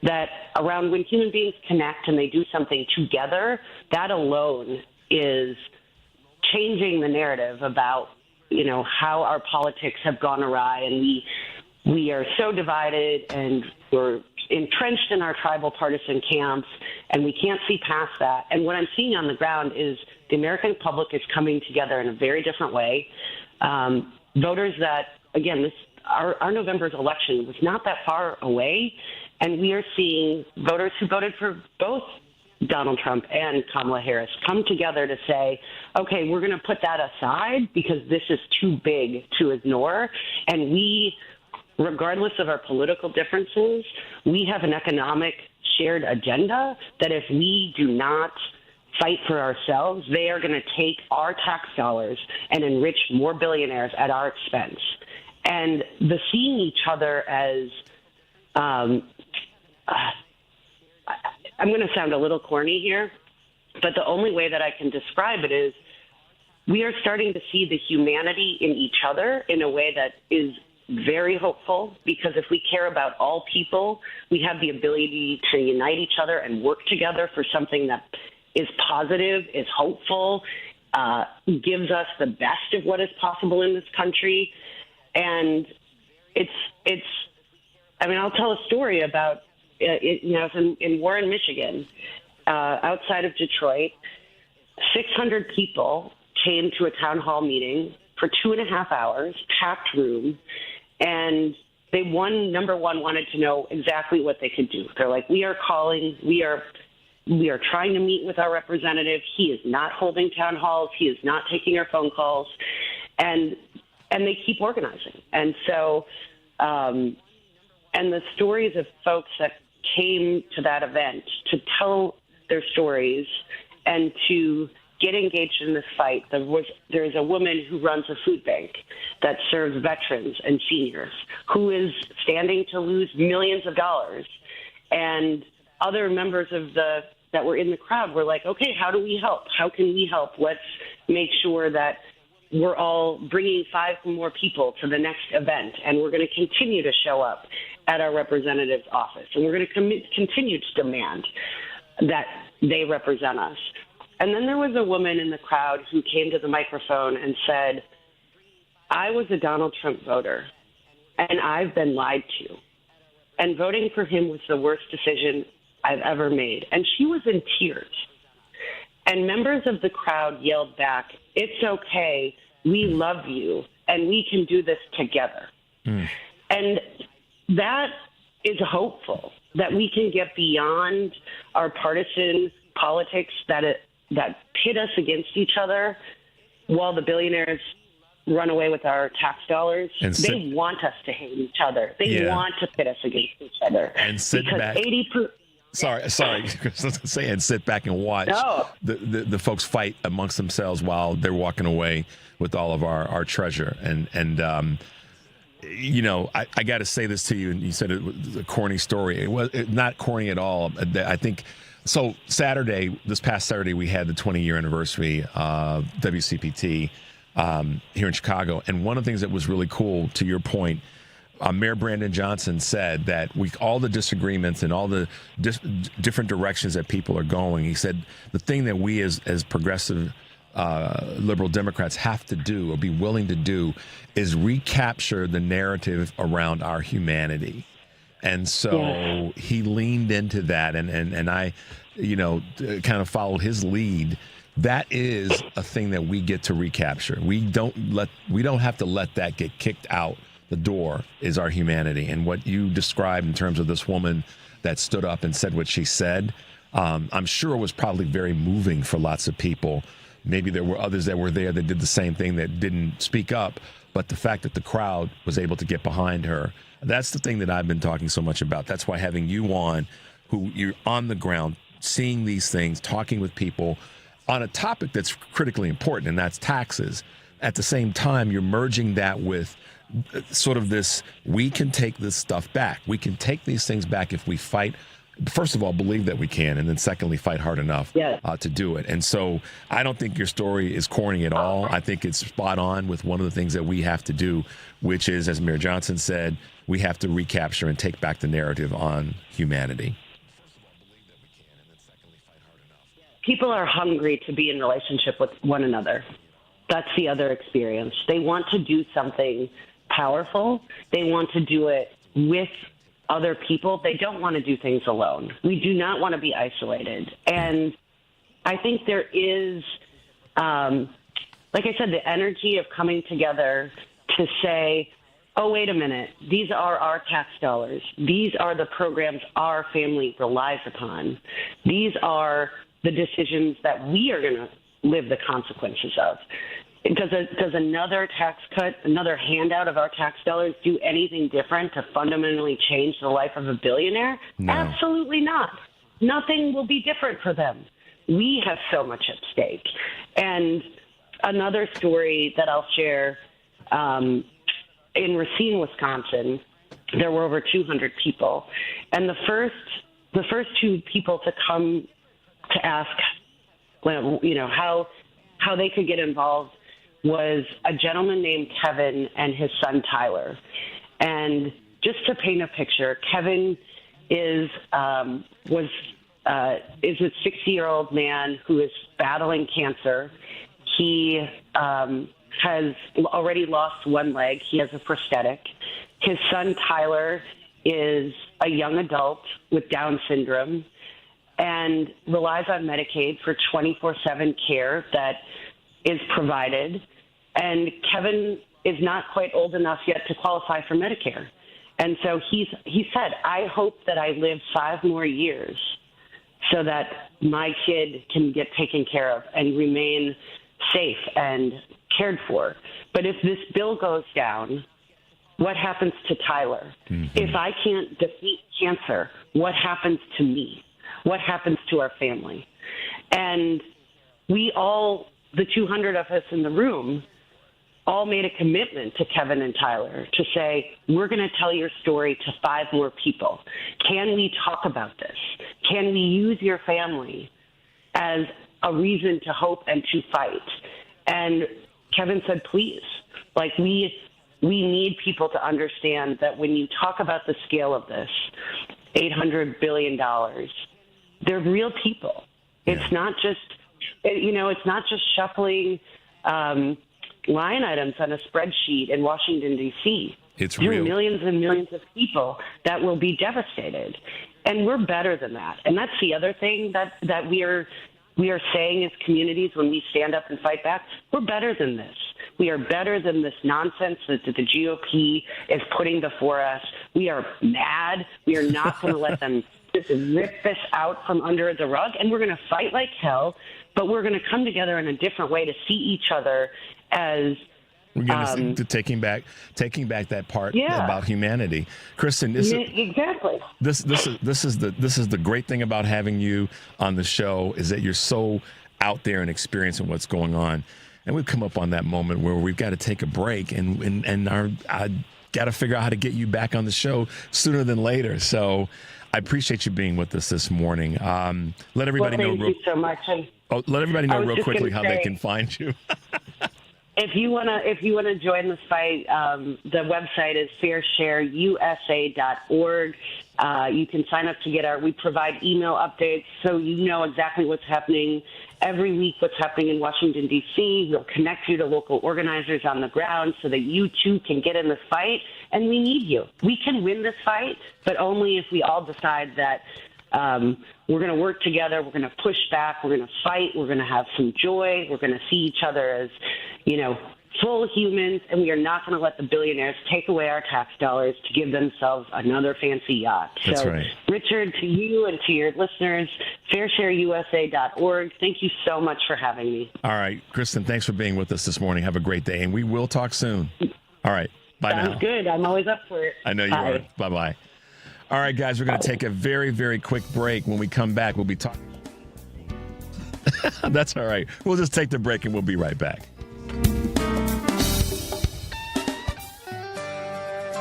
that around when human beings connect and they do something together, that alone is changing the narrative about, you know, how our politics have gone awry, and we are so divided and we're entrenched in our tribal partisan camps, and we can't see past that. And what I'm seeing on the ground is the American public is coming together in a very different way. Voters that, again, our November's election was not that far away, and we are seeing voters who voted for both Donald Trump and Kamala Harris come together to say, okay, we're going to put that aside because this is too big to ignore. And we, regardless of our political differences, we have an economic shared agenda that if we do not fight for ourselves, they are going to take our tax dollars and enrich more billionaires at our expense. And the seeing each other as I'm going to sound a little corny here, but the only way that I can describe it is we are starting to see the humanity in each other in a way that is very hopeful because if we care about all people, we have the ability to unite each other and work together for something that is positive, is hopeful, gives us the best of what is possible in this country. And I'll tell a story about, it's in Warren, Michigan, outside of Detroit. 600 people came to a town hall meeting for 2.5 hours, packed room, and number one wanted to know exactly what they could do. They're like, we are trying to meet with our representative. He is not holding town halls. He is not taking our phone calls. And they keep organizing. And so, and the stories of folks that came to that event to tell their stories and to get engaged in this fight. There's a woman who runs a food bank that serves veterans and seniors who is standing to lose millions of dollars. And other members that were in the crowd were like, okay, how do we help? How can we help? Let's make sure that we're all bringing 5 more people to the next event, and we're going to continue to show up at our representative's office, and we're going to continue to demand that they represent us. And then there was a woman in the crowd who came to the microphone and said, I was a Donald Trump voter, and I've been lied to. And voting for him was the worst decision I've ever made. And she was in tears. And members of the crowd yelled back, it's okay, we love you, and we can do this together. And that is hopeful, that we can get beyond our partisan politics that pit us against each other while the billionaires run away with our tax dollars. They want us to hate each other. They want to pit us against each other. And sit back. Sorry. Say and sit back and watch the folks fight amongst themselves while they're walking away with all of our treasure. And I got to say this to you, and you said it was a corny story. It was not corny at all. I think so. This past Saturday, we had the 20-year anniversary of WCPT here in Chicago, and one of the things that was really cool, to your point, Mayor Brandon Johnson said that all the disagreements and all the different directions that people are going, he said the thing that we as progressive liberal Democrats have to do or be willing to do is recapture the narrative around our humanity. And so he leaned into that, and I, kind of followed his lead. That is a thing that we get to recapture. We don't have to let that get kicked out the door, is our humanity. And what you described in terms of this woman that stood up and said what she said, I'm sure it was probably very moving for lots of people. Maybe there were others that were there that did the same thing that didn't speak up, but the fact that the crowd was able to get behind her, that's the thing that I've been talking so much about. That's why having you on, who you're on the ground, seeing these things, talking with people on a topic that's critically important, and that's taxes. At the same time, you're merging that with sort of this, we can take this stuff back. We can take these things back if we fight. First of all, believe that we can, and then secondly, fight hard enough to do it. And so I don't think your story is corny at all. I think it's spot on with one of the things that we have to do, which is, as Mayor Johnson said, we have to recapture and take back the narrative on humanity. People are hungry to be in relationship with one another. That's the other experience. They want to do something powerful. They want to do it with other people. They don't want to do things alone. We do not want to be isolated. And I think there is, like I said, the energy of coming together to say, oh, wait a minute, these are our tax dollars. These are the programs our family relies upon. These are the decisions that we are going to live the consequences of. Does another tax cut, another handout of our tax dollars do anything different to fundamentally change the life of a billionaire? No. Absolutely not. Nothing will be different for them. We have so much at stake. And another story that I'll share, in Racine, Wisconsin, there were over 200 people. And the first two people to come to ask, how they could get involved was a gentleman named Kevin and his son Tyler. And just to paint a picture, Kevin is a 60-year-old man who is battling cancer. He has already lost one leg. He has a prosthetic. His son, Tyler, is a young adult with Down syndrome and relies on Medicaid for 24/7 care that is provided. And Kevin is not quite old enough yet to qualify for Medicare. And so he said, I hope that I live 5 more years so that my kid can get taken care of and remain safe and cared for. But if this bill goes down, what happens to Tyler? Mm-hmm. If I can't defeat cancer, what happens to me? What happens to our family? And we all, the 200 of us in the room, all made a commitment to Kevin and Tyler to say, we're going to tell your story to 5 more people. Can we talk about this? Can we use your family as a reason to hope and to fight? And Kevin said, please. Like, we need people to understand that when you talk about the scale of this, $800 billion, they're real people. Yeah. It's not just shuffling line items on a spreadsheet in Washington, D.C. It's real. real. Millions and millions of people that will be devastated. And we're better than that. And that's the other thing that we are saying as communities when we stand up and fight back. We're better than this. We are better than this nonsense that the GOP is putting before us. We are mad. We are not going to let them just rip this out from under the rug. And we're going to fight like hell, but we're going to come together in a different way to see each other as we're going to taking back that part about humanity. Kristen, exactly. This is the great thing about having you on the show is that you're so out there and experiencing what's going on. And we've come up on that moment where we've got to take a break and I got to figure out how to get you back on the show sooner than later. So I appreciate you being with us this morning. Let everybody know. Thank you so much. Let everybody know real quickly how they can find you. If you wanna join this fight, the website is fairshareusa.org. You can sign up to we provide email updates so you know exactly what's happening every week, what's happening in Washington, D.C. We'll connect you to local organizers on the ground so that you too can get in this fight. And we need you. We can win this fight, but only if we all decide that we're going to work together. We're going to push back. We're going to fight. We're going to have some joy. We're going to see each other as, full humans, and we are not going to let the billionaires take away our tax dollars to give themselves another fancy yacht. That's right. Richard, to you and to your listeners, fairshareusa.org. Thank you so much for having me. All right, Kristen, thanks for being with us this morning. Have a great day, and we will talk soon. All right, bye now. Sounds good. I'm always up for it. I know you are. Bye-bye. All right, guys, we're going to take a very, very quick break. When we come back, we'll be talking. That's all right. We'll just take the break, and we'll be right back.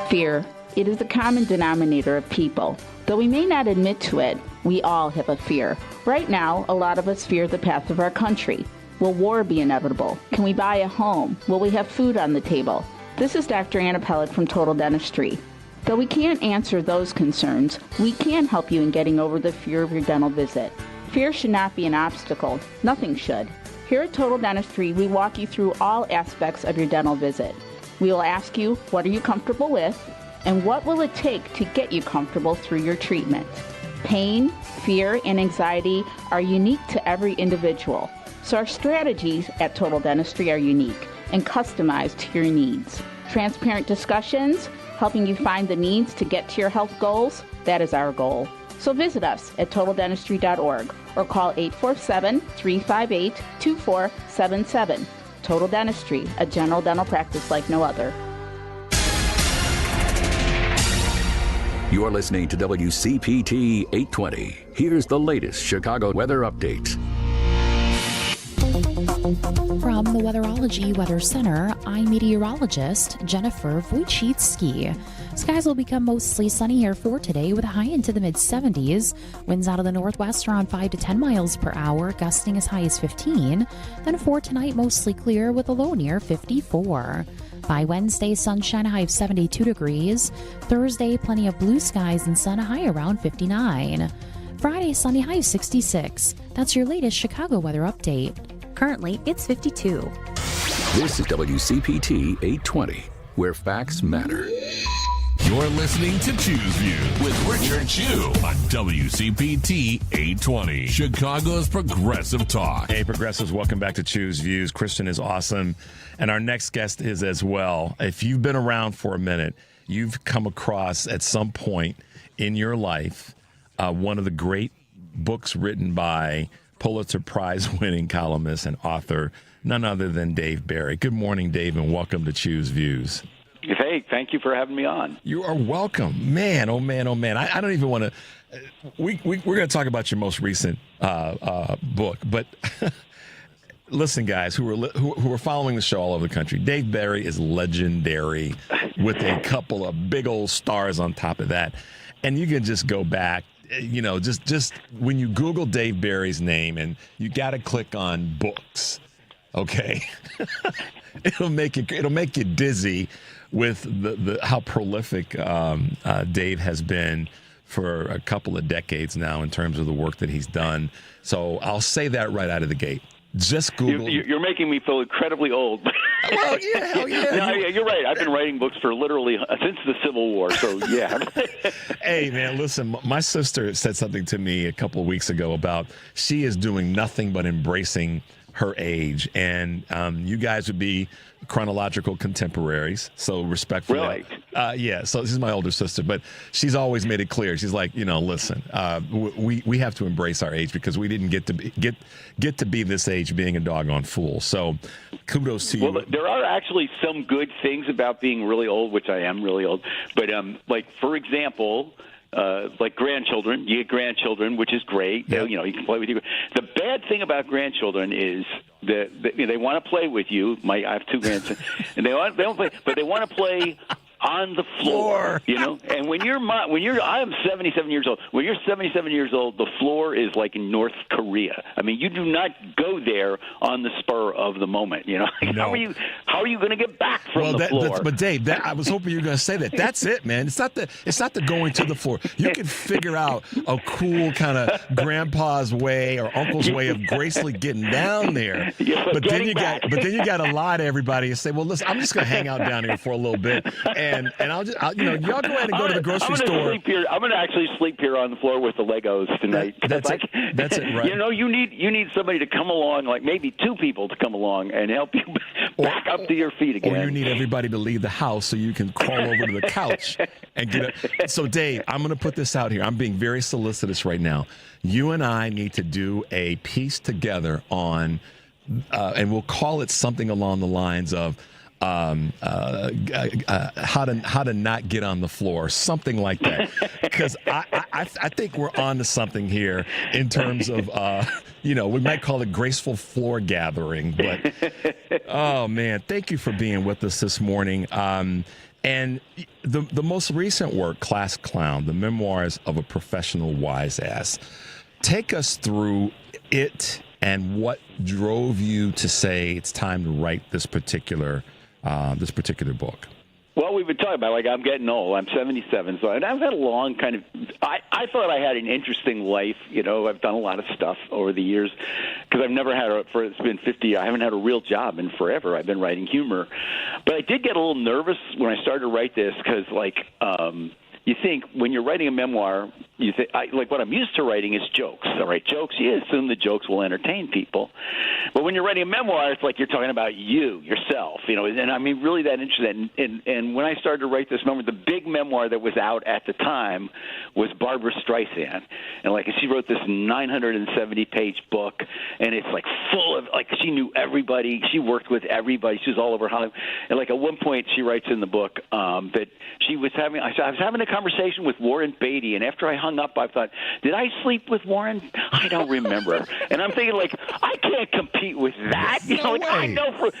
Fear. It is the common denominator of people. Though we may not admit to it, we all have a fear. Right now, a lot of us fear the path of our country. Will war be inevitable? Can we buy a home? Will we have food on the table? This is Dr. Anna Pellet from Total Dentistry. Though we can't answer those concerns, we can help you in getting over the fear of your dental visit. Fear should not be an obstacle. Nothing should. Here at Total Dentistry, we walk you through all aspects of your dental visit. We will ask you, what are you comfortable with? And what will it take to get you comfortable through your treatment? Pain, fear, and anxiety are unique to every individual. So our strategies at Total Dentistry are unique and customized to your needs. Transparent discussions, helping you find the needs to get to your health goals, that is our goal. So visit us at totaldentistry.org or call 847-358-2477. Total Dentistry, a general dental practice like no other. You are listening to WCPT 820. Here's the latest Chicago weather update. From the Weatherology Weather Center, I'm meteorologist Jennifer Wojcicki. Skies will become mostly sunny here for today with a high into the mid-70s. Winds out of the northwest around 5 to 10 miles per hour, gusting as high as 15. Then for tonight, mostly clear with a low near 54. By Wednesday, sunshine, a high of 72 degrees. Thursday, plenty of blue skies and sun, a high around 59. Friday, sunny, high of 66. That's your latest Chicago weather update. Currently, it's 52. This is WCPT 820, where facts matter. You're listening to Choose Views with Richard Chu on WCPT 820, Chicago's Progressive Talk. Hey, Progressives, welcome back to Choose Views. Kristen is awesome, and our next guest is as well. If you've been around for a minute, you've come across at some point in your life one of the great books written by Pulitzer Prize-winning columnist and author, none other than Dave Barry. Good morning, Dave, and welcome to Choose Views. Hey, thank you for having me on. You are welcome. Man, oh, man, oh, man. I don't even want to we're going to talk about your most recent book, but listen, guys, who are following the show all over the country, Dave Barry is legendary with a couple of big old stars on top of that. And you can just go back, you know, just when you Google Dave Barry's name and you got to click on books, okay? It'll make you dizzy with the how prolific Dave has been for a couple of decades now in terms of the work that he's done. So I'll say that right out of the gate. Just Google. You're making me feel incredibly old. Well, yeah, hell yeah. No, you're right. I've been writing books for literally since the Civil War, so yeah. Hey, man, listen, my sister said something to me a couple of weeks ago about she is doing nothing but embracing her age, and you guys would be chronological contemporaries, so respect for really? That. Yeah, so this is my older sister, but she's always made it clear. She's like, you know, listen, we have to embrace our age because we didn't get to be this age being a doggone fool. So kudos to you. Well, there are actually some good things about being really old, which I am really old. But like, for example, like grandchildren, you get grandchildren, which is great. Yep. You know, you can play with you. The bad thing about grandchildren is that they want to play with you. I have two grandsons, and they don't play, but they want to play on the floor, you know. And when I'm 77 years old. When you're 77 years old, the floor is like in North Korea. I mean, you do not go there on the spur of the moment. You know, no. How are you going to get back from the floor? But Dave, I was hoping you were going to say that. That's it, man. It's not the going to the floor. You can figure out a cool kind of grandpa's way or uncle's way of gracefully getting down there. Yeah, but then you got to lie to everybody and say, well, listen, I'm just going to hang out down here for a little bit. And y'all go ahead and go to the grocery store. I'm going to actually sleep here on the floor with the Legos tonight. That's it, right? You know, you need somebody to come along, like maybe two people to come along and help you back up to your feet again. Or you need everybody to leave the house so you can crawl over to the couch and get up. So, Dave, I'm going to put this out here. I'm being very solicitous right now. You and I need to do a piece together on, and we'll call it something along the lines of, how to not get on the floor, something like that. Because I think we're on to something here in terms of, we might call it graceful floor gathering. But, oh, man, thank you for being with us this morning. And the most recent work, Class Clown, the Memoirs of a Professional Wiseass. Take us through it and what drove you to say it's time to write this particular book. Well, we've been talking about, like, I'm getting old. I'm 77, so and I've had a long kind of I thought I had an interesting life. You know, I've done a lot of stuff over the years because I've never had it's been 50. I haven't had a real job in forever. I've been writing humor. But I did get a little nervous when I started to write this because, like, you think when you're writing a memoir, you think like what I'm used to writing is jokes. All right, jokes. You assume the jokes will entertain people, but when you're writing a memoir, it's like you're talking about yourself. You know, and I mean really that interested. And when I started to write this memoir, the big memoir that was out at the time was Barbra Streisand, and like she wrote this 970-page book, and it's like full of like she knew everybody, she worked with everybody, she was all over Hollywood, and like at one point she writes in the book that she was having. I was having a conversation with Warren Beatty, and after I hung up, I thought, did I sleep with Warren? I don't remember. And I'm thinking, like, I can't compete with that. You know, like, I know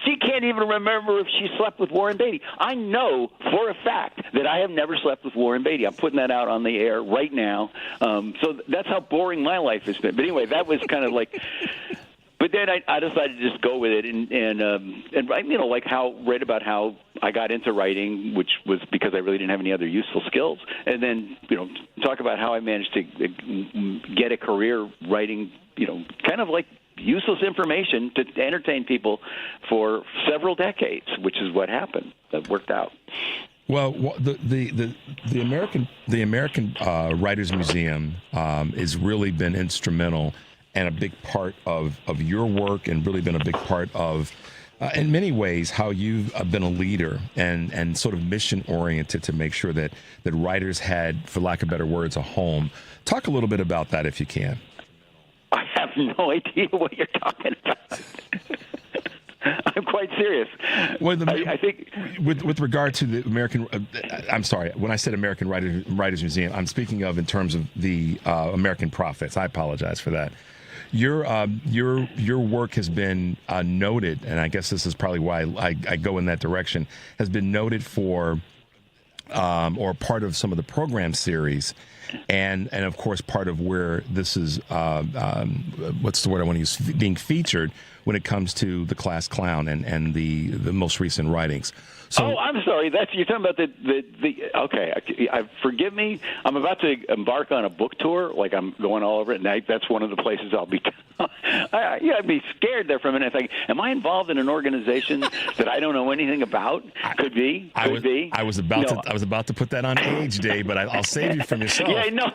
she can't even remember if she slept with Warren Beatty. I know for a fact that I have never slept with Warren Beatty. I'm putting that out on the air right now. So that's how boring my life has been. But anyway, that was kind of like. But then I decided to just go with it and you know, like write about how I got into writing, which was because I really didn't have any other useful skills, and then, you know, talk about how I managed to get a career writing, you know, kind of like useless information to entertain people for several decades, which is what happened. That worked out. Well, the American Writers Museum has really been instrumental and a big part of your work, and really been a big part of, in many ways, how you've been a leader and sort of mission-oriented to make sure that writers had, for lack of better words, a home. Talk a little bit about that, if you can. I have no idea what you're talking about. I'm quite serious. Well, I think with regard to the American, I'm sorry, when I said American Writers Museum, I'm speaking of in terms of the American Prophets. I apologize for that. Your work has been noted, and I guess this is probably why I go in that direction, has been noted for or part of some of the program series, and of course part of where this is what's the word I want to use, being featured when it comes to The Class Clown and the most recent writings. So, I'm sorry. You're talking about the okay. Forgive me. I'm about to embark on a book tour. Like, I'm going all over it, and that's one of the places I'll be. I'd be scared there for a minute. I think, am I involved in an organization that I don't know anything about? Could be. I was about to put that on Age Day, but I'll save you from yourself. Yeah, no.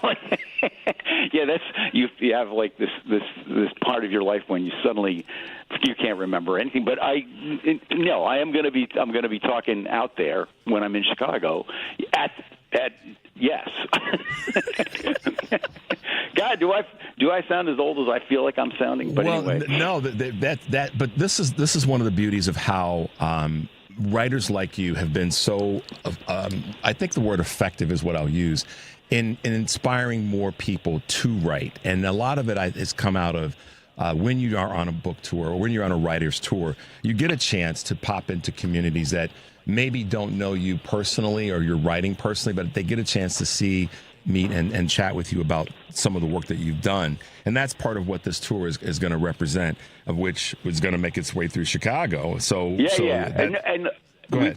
Yeah, that's you have like this part of your life when you suddenly you can't remember anything. But I'm going to be talking out there when I'm in Chicago at yes. God, do I sound as old as I feel like I'm sounding? But well, anyway, no, but this is one of the beauties of how writers like you have been so. I think the word effective is what I'll use in inspiring more people to write, and a lot of it has come out of. When you are on a book tour or when you're on a writer's tour, you get a chance to pop into communities that maybe don't know you personally or you're writing personally, but they get a chance to meet and chat with you about some of the work that you've done. And that's part of what this tour is going to represent, of which is going to make its way through Chicago. So and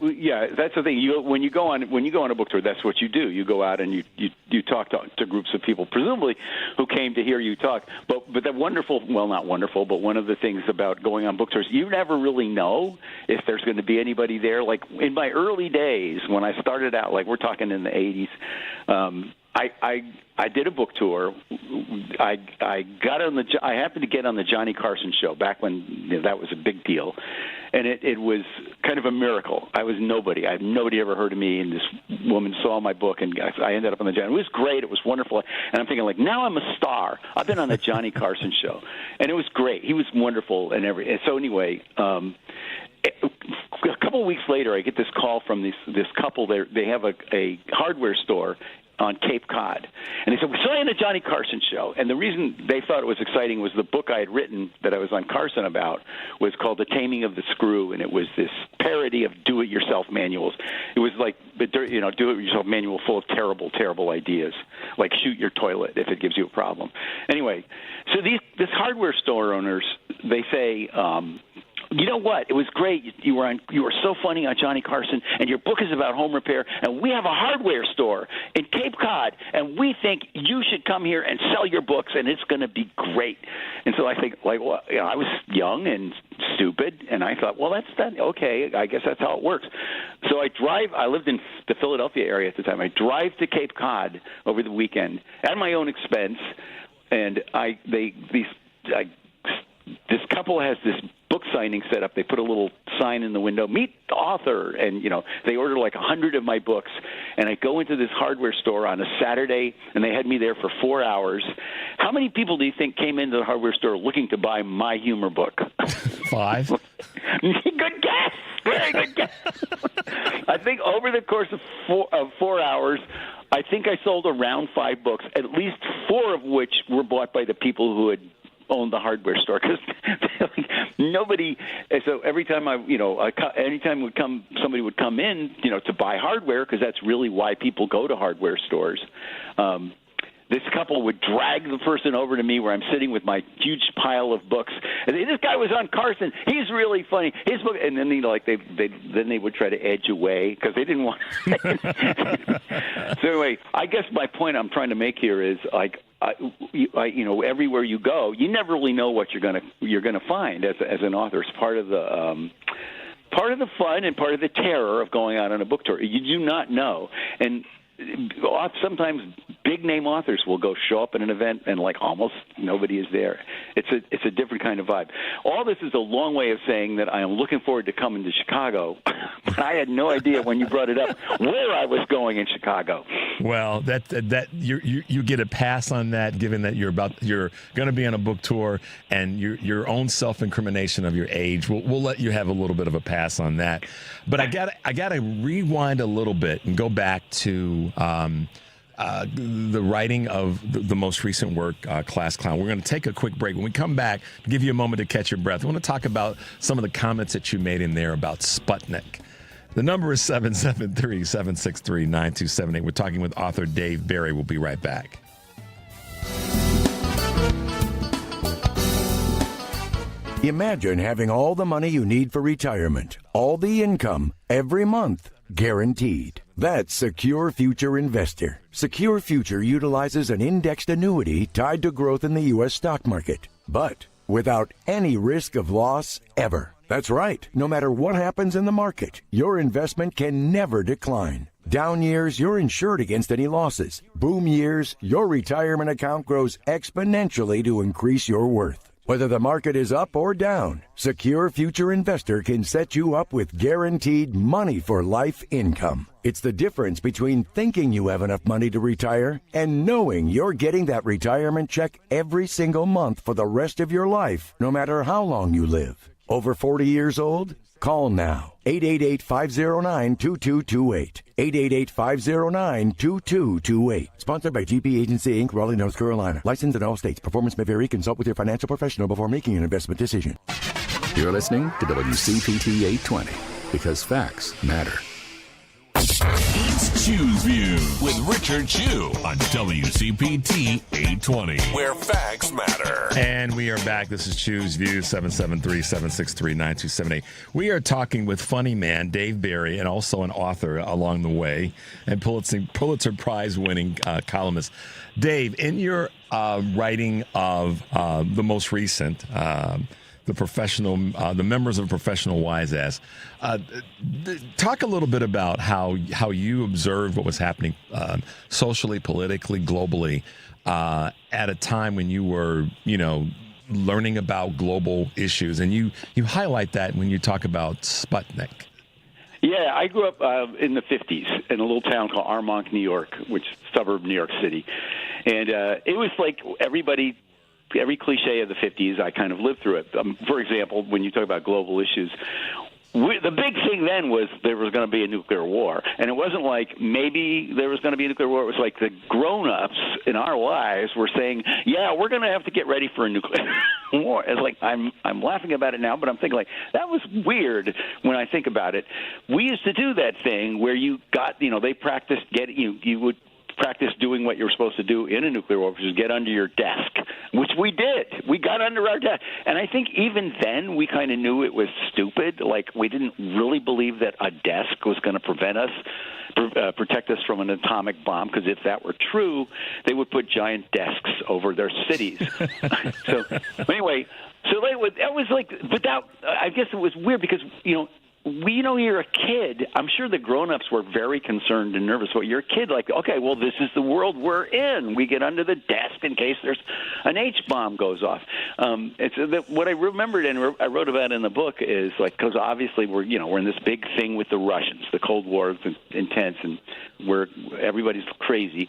yeah, that's the thing. When you go on a book tour, that's what you do. You go out and you talk to groups of people, presumably who came to hear you talk. But that wonderful, well, not wonderful, but one of the things about going on book tours, you never really know if there's going to be anybody there. Like in my early days when I started out, like we're talking in the 80s. I did a book tour. I happened to get on the Johnny Carson show back when that was a big deal, and it was kind of a miracle. I was nobody. Nobody ever heard of me, and this woman saw my book, and I ended up on the Johnny. It was great. It was wonderful, and I'm thinking like, now I'm a star. I've been on the Johnny Carson show, and it was great. He was wonderful and everything. So anyway. A couple of weeks later, I get this call from this couple. They have a hardware store on Cape Cod. And they said, we saw you on the Johnny Carson show. And the reason they thought it was exciting was the book I had written that I was on Carson about was called The Taming of the Screw, and it was this parody of do-it-yourself manuals. It was like, do-it-yourself manual full of terrible, terrible ideas, like shoot your toilet if it gives you a problem. Anyway, so this hardware store owners, they say, you know what? It was great. You were so funny on Johnny Carson, and your book is about home repair, and we have a hardware store in Cape Cod, and we think you should come here and sell your books, and it's going to be great. And so I think, like, well, I was young and stupid, and I thought, well, okay, I guess that's how it works. So I lived in the Philadelphia area at the time. I drive to Cape Cod over the weekend at my own expense, and this couple has this book signing set up. They put a little sign in the window, meet the author, and they order like 100 of my books, and I go into this hardware store on a Saturday, and they had me there for 4 hours. How many people do you think came into the hardware store looking to buy my humor book? 5? Good guess. Very good guess. I think over the course of 4 hours, I think I sold around 5 books, at least 4 of which were bought by the people who had owned the hardware store, because nobody. So every time anytime somebody would come in, to buy hardware, because that's really why people go to hardware stores. This couple would drag the person over to me where I'm sitting with my huge pile of books. And this guy was on Carson. He's really funny. His book, and then they would try to edge away because they didn't want. So anyway, I guess my point I'm trying to make here is everywhere you go, you never really know what you're gonna find as an author. It's part of the fun and part of the terror of going out on a book tour. You do not know, and sometimes big name authors will show up at an event and almost nobody is there. It's a different kind of vibe. All this is a long way of saying that I am looking forward to coming to Chicago, but I had no idea when you brought it up where I was going in Chicago. Well, that you get a pass on that, given that you're going to be on a book tour, and your own self-incrimination of your age. We'll let you have a little bit of a pass on that. But I gotta rewind a little bit and go back to the writing of the most recent work, Class Clown. We're going to take a quick break. When we come back, give you a moment to catch your breath. I want to talk about some of the comments that you made in there about Sputnik. The number is 773-763-9278. We're talking with author Dave Barry. We'll be right back. Imagine having all the money you need for retirement, all the income, every month, guaranteed. That's Secure Future Investor. Secure Future utilizes an indexed annuity tied to growth in the U.S. stock market, but without any risk of loss ever. That's right. No matter what happens in the market, your investment can never decline. Down years, you're insured against any losses. Boom years, your retirement account grows exponentially to increase your worth. Whether the market is up or down, Secure Future Investor can set you up with guaranteed money for life income. It's the difference between thinking you have enough money to retire and knowing you're getting that retirement check every single month for the rest of your life, no matter how long you live. Over 40 years old? Call now. 888-509-2228. 888-509-2228. Sponsored by GP Agency, Inc., Raleigh, North Carolina. Licensed in all states. Performance may vary. Consult with your financial professional before making an investment decision. You're listening to WCPT 820 because facts matter. It's Chew's View with Richard Chew on WCPT 820, where facts matter. And we are back. This is Chew's View, 773-763-9278. We are talking with funny man Dave Barry, and also an author along the way, and Pulitzer Prize-winning columnist. Dave, in your writing of the most recent, the Memoirs of Professional Wiseass. Talk a little bit about how you observed what was happening socially, politically, globally at a time when you were, learning about global issues, and you highlight that when you talk about Sputnik. Yeah, I grew up in the 50s in a little town called Armonk, New York, which is a suburb of New York City, and it was like every cliche of the 50s, I kind of lived through it. For example, when you talk about global issues, the big thing then was there was going to be a nuclear war. And it wasn't like maybe there was going to be a nuclear war. It was like the grown-ups in our lives were saying, yeah, we're going to have to get ready for a nuclear war. It's like I'm laughing about it now, but I'm thinking like that was weird when I think about it. We used to do that thing where you got, they practiced you would practice doing what you're supposed to do in a nuclear war, which is get under your desk, which we did. We got under our desk. And I think even then we kind of knew it was stupid. Like we didn't really believe that a desk was going to protect us from an atomic bomb, because if that were true, they would put giant desks over their cities. So anyway, that was like, but that, I guess it was weird because, you're a kid. I'm sure the grown-ups were very concerned and nervous. But you're a kid, like, okay, well, this is the world we're in. We get under the desk in case there's an H-bomb goes off. What I remembered and I wrote about in the book is like, because obviously we're in this big thing with the Russians. The Cold War is intense, and everybody's crazy.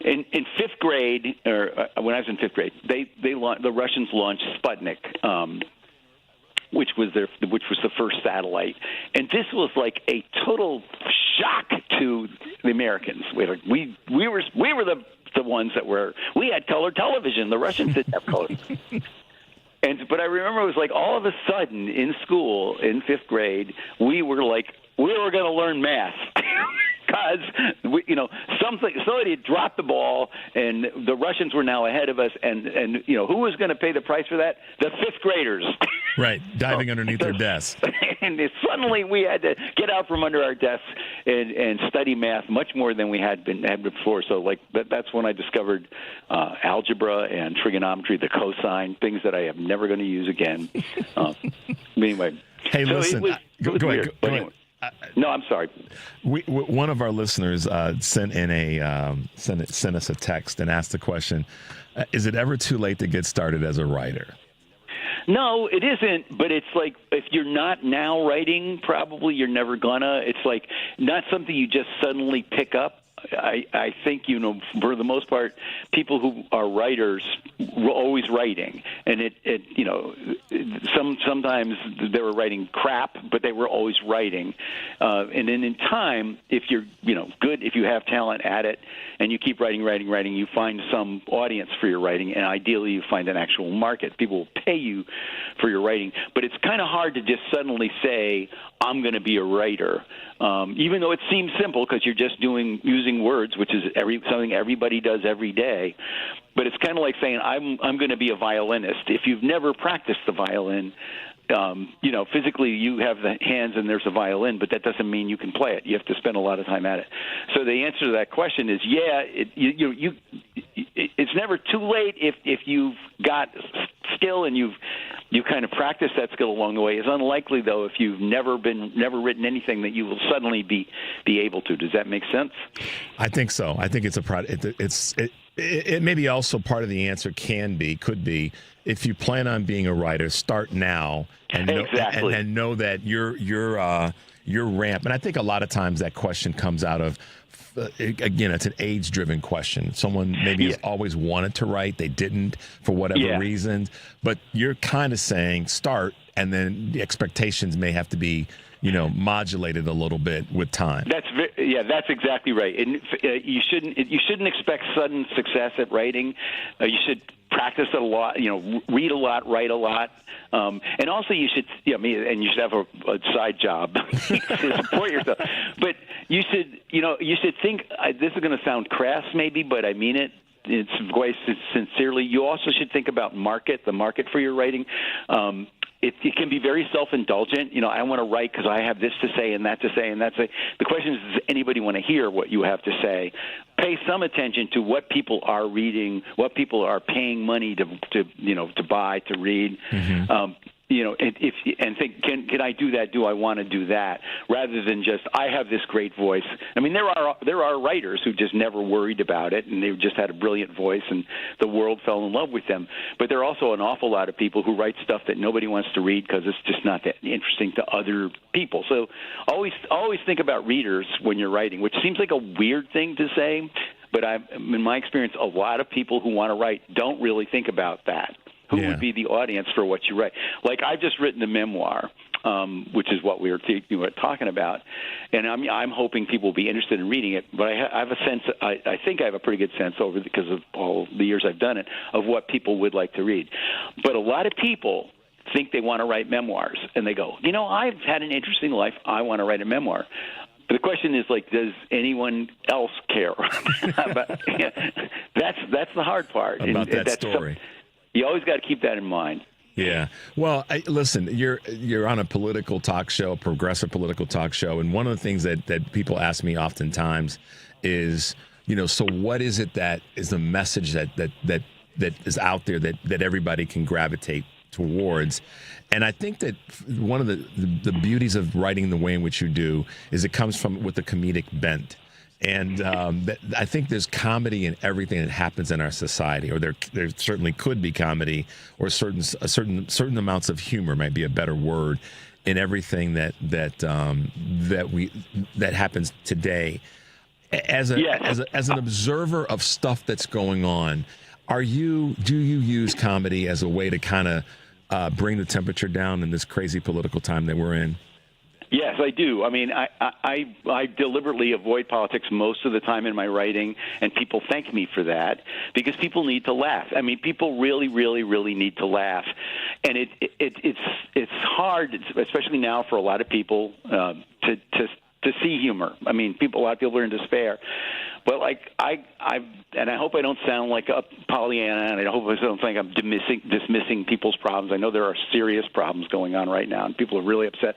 In fifth grade, or when I was in fifth grade, the Russians launched Sputnik. which was the first satellite. And this was like a total shock to the Americans. We were the ones we had color television. The Russians didn't have color. But I remember it was like all of a sudden in school in 5th grade, we were going to learn math. Because somebody had dropped the ball, and the Russians were now ahead of us, and who was going to pay the price for that? The 5th graders, right? Diving underneath their desks, and suddenly we had to get out from under our desks and study math much more than we had before. So that's when I discovered algebra and trigonometry, the cosine, things that I am never going to use again. Anyway, hey, so listen, go ahead. No, I'm sorry. One of our listeners sent us a text and asked the question: is it ever too late to get started as a writer? No, it isn't. But it's like if you're not now writing, probably you're never gonna. It's like not something you just suddenly pick up. I think, for the most part, people who are writers were always writing, and sometimes they were writing crap, but they were always writing. And then in time, if you're good, if you have talent at it, and you keep writing, you find some audience for your writing, and ideally you find an actual market. People will pay you for your writing, but it's kind of hard to just suddenly say, I'm going to be a writer, even though it seems simple because you're just using words, which is something everybody does every day. But it's kind of like saying, I'm going to be a violinist. If you've never practiced the violin, physically you have the hands and there's a violin, but that doesn't mean you can play it. You have to spend a lot of time at it. So the answer to that question is, it's never too late if you've got skill and you've kind of practiced that skill along the way. It's unlikely, though, if you've never written anything, that you will suddenly be able to. Does that make sense? I think so. I think it's it may be also part of the answer could be if you plan on being a writer, start now and know that your ramp. And I think a lot of times that question comes out of, again, it's an age-driven question. Someone maybe has always wanted to write, they didn't for whatever reasons, but you're kind of saying start, and then the expectations may have to be modulated a little bit with time. That's exactly right. And you shouldn't expect sudden success at writing. You should practice it a lot. Read a lot, write a lot, and also you should have a side job to support yourself. But you should think. This is going to sound crass, maybe, but I mean it. It's voiced sincerely. You also should think about the market for your writing. It can be very self-indulgent. I want to write because I have this to say and that to say and that to say. The question is, does anybody want to hear what you have to say? Pay some attention to what people are reading, what people are paying money to buy, to read. Mm-hmm. And think, can I do that? Do I want to do that? Rather than just, I have this great voice. I mean, there are writers who just never worried about it, and they just had a brilliant voice, and the world fell in love with them. But there are also an awful lot of people who write stuff that nobody wants to read because it's just not that interesting to other people. So always think about readers when you're writing, which seems like a weird thing to say, but in my experience, a lot of people who want to write don't really think about that. Who would be the audience for what you write? Like, I've just written a memoir, which is what we were talking about, and I'm hoping people will be interested in reading it. But I have a sense. I think I have a pretty good sense because of all the years I've done it, of what people would like to read. But a lot of people think they want to write memoirs, and they go, I've had an interesting life. I want to write a memoir. But the question is, does anyone else care? That's the hard part. About that story. You always got to keep that in mind. Yeah. Well, listen, you're on a political talk show, a progressive political talk show, and one of the things that people ask me oftentimes is, so what is it that is the message that is out there that everybody can gravitate towards? And I think that one of the beauties of writing the way in which you do is it comes with a comedic bent. And I think there's comedy in everything that happens in our society, or there certainly could be comedy, or certain amounts of humor might be a better word in everything that happens today. As an observer of stuff that's going on, do you use comedy as a way to kind of bring the temperature down in this crazy political time that we're in? Yes, I do. I mean, I deliberately avoid politics most of the time in my writing, and people thank me for that because people need to laugh. I mean, people really, really, really need to laugh, and it's hard, especially now for a lot of people to see humor. I mean, a lot of people are in despair. But I hope I don't sound like a Pollyanna, and I hope I don't think I'm dismissing people's problems. I know there are serious problems going on right now, and people are really upset.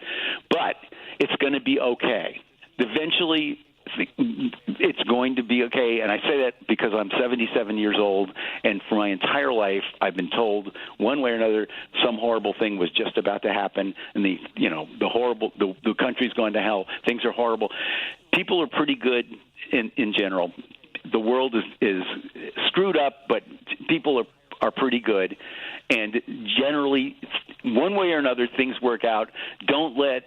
But it's going to be okay. Eventually, it's going to be okay. And I say that because I'm 77 years old, and for my entire life, I've been told one way or another some horrible thing was just about to happen, and the country's going to hell. Things are horrible. People are pretty good in general. The world is screwed up, but people are pretty good. And generally, one way or another, things work out. Don't let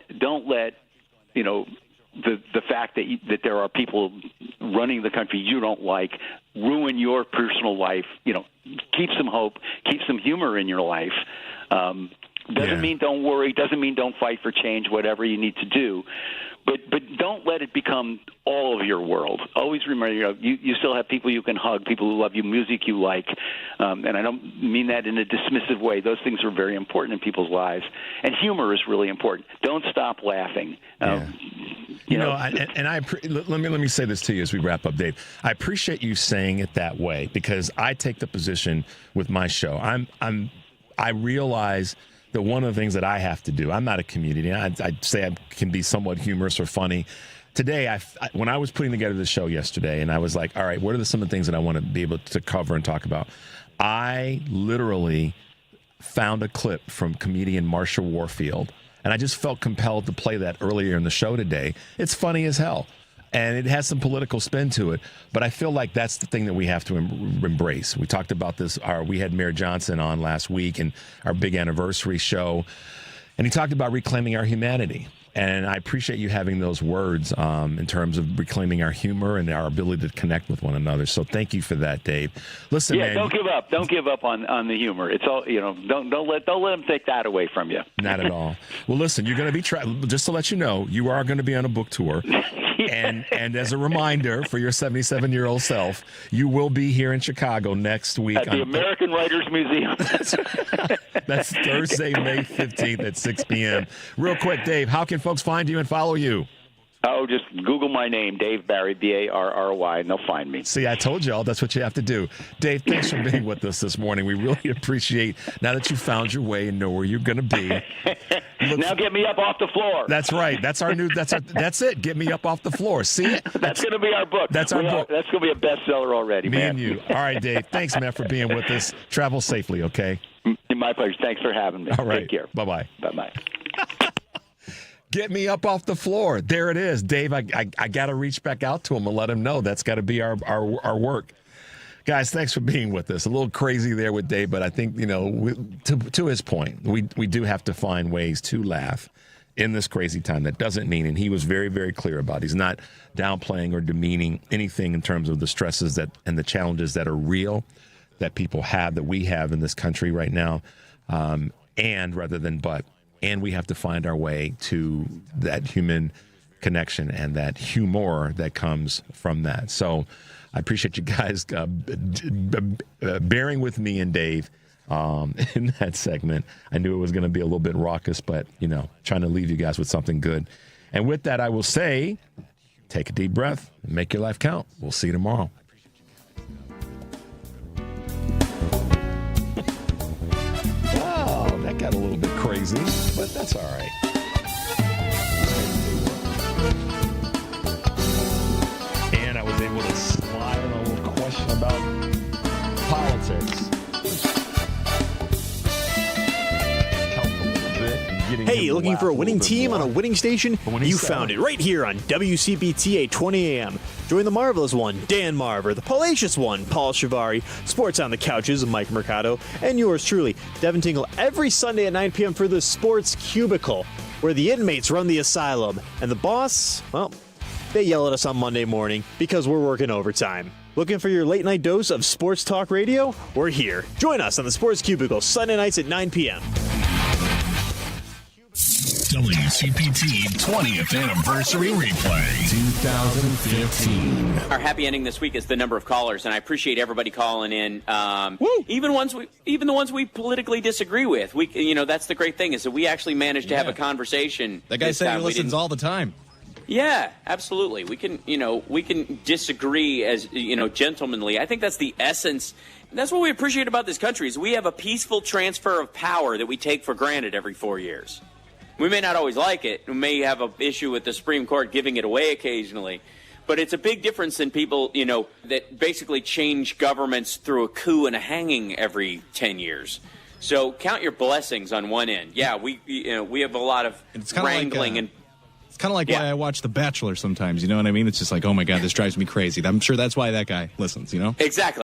the fact that there are people running the country you don't like ruin your personal life. Keep some hope, keep some humor in your life. Doesn't mean don't worry, doesn't mean don't fight for change, whatever you need to do. But don't let it become all of your world. Always remember, you still have people you can hug, people who love you, music you like. And I don't mean that in a dismissive way. Those things are very important in people's lives. And humor is really important. Don't stop laughing. Let me say this to you as we wrap up, Dave. I appreciate you saying it that way because I take the position with my show. I realize that one of the things that I have to do, I'm not a comedian. I'd say I can be somewhat humorous or funny. Today, when I was putting together the show yesterday, and I was like, all right, what are some of the things that I want to be able to cover and talk about? I literally found a clip from comedian Marsha Warfield, and I just felt compelled to play that earlier in the show today. It's funny as hell, and it has some political spin to it, but I feel like that's the thing that we have to embrace. We talked about this. We had Mayor Johnson on last week in our big anniversary show, and he talked about reclaiming our humanity. And I appreciate you having those words in terms of reclaiming our humor and our ability to connect with one another. So thank you for that, Dave. Listen, man. Don't give up. Don't give up on the humor. It's all Don't let them take that away from you. Not at all. Well, listen, you're going to be just to let you know, you are going to be on a book tour. And as a reminder for your 77-year-old self, you will be here in Chicago next week at the American Writers Museum. That's Thursday, May 15th at 6 p.m. Real quick, Dave, how can folks find you and follow you? Oh, just Google my name, Dave Barry, Barry, and they'll find me. See, I told y'all that's what you have to do. Dave, thanks for being with us this morning. We really appreciate now that you found your way and know where you're going to be. Now get me up off the floor. That's right. That's it. Get me up off the floor. See? That's going to be our book. That's our book. That's going to be a bestseller already, Me man. and you. All right, Dave. Thanks, man, for being with us. Travel safely, okay? My pleasure. Thanks for having me. All right. Take care. Bye-bye. Bye-bye. Get me up off the floor. There it is. Dave, I got to reach back out to him and let him know that's got to be our work. Guys, thanks for being with us. A little crazy there with Dave, but I think, to his point, we do have to find ways to laugh in this crazy time. That doesn't mean, and he was very, very clear about it, he's not downplaying or demeaning anything in terms of the stresses and the challenges that are real that people have, that we have in this country right now, and rather than but. And we have to find our way to that human connection and that humor that comes from that. So I appreciate you guys bearing with me and Dave in that segment. I knew it was going to be a little bit raucous, but, trying to leave you guys with something good. And with that, I will say, take a deep breath and make your life count. We'll see you tomorrow. That got a little bit crazy, but that's all right. And I was able to slide in a little question about politics. Hey, looking for a winning team on a winning station? You found it right here on WCPT 820 AM. Join the marvelous one, Dan Marver, the palacious one, Paul Shivari, Sports on the Couches, Mike Mercado, and yours truly, Devin Tingle, every Sunday at 9 p.m. for the Sports Cubicle, where the inmates run the asylum, and the boss, well, they yell at us on Monday morning because we're working overtime. Looking for your late night dose of sports talk radio? We're here. Join us on the Sports Cubicle Sunday nights at 9 p.m. WCPT 20th Anniversary Replay 2015. Our happy ending this week is the number of callers, and I appreciate everybody calling in. Even the ones we politically disagree with. That's the great thing is that we actually managed to have a conversation. That guy said he listens all the time. Yeah, absolutely. We can disagree as gentlemanly. I think that's the essence. That's what we appreciate about this country is we have a peaceful transfer of power that we take for granted every 4 years. We may not always like it. We may have an issue with the Supreme Court giving it away occasionally. But it's a big difference than people, that basically change governments through a coup and a hanging every 10 years. So count your blessings on one end. Yeah, we have a lot of wrangling and. It's kind of like why I watch The Bachelor sometimes. You know what I mean? It's just like, oh my God, this drives me crazy. I'm sure that's why that guy listens. Exactly.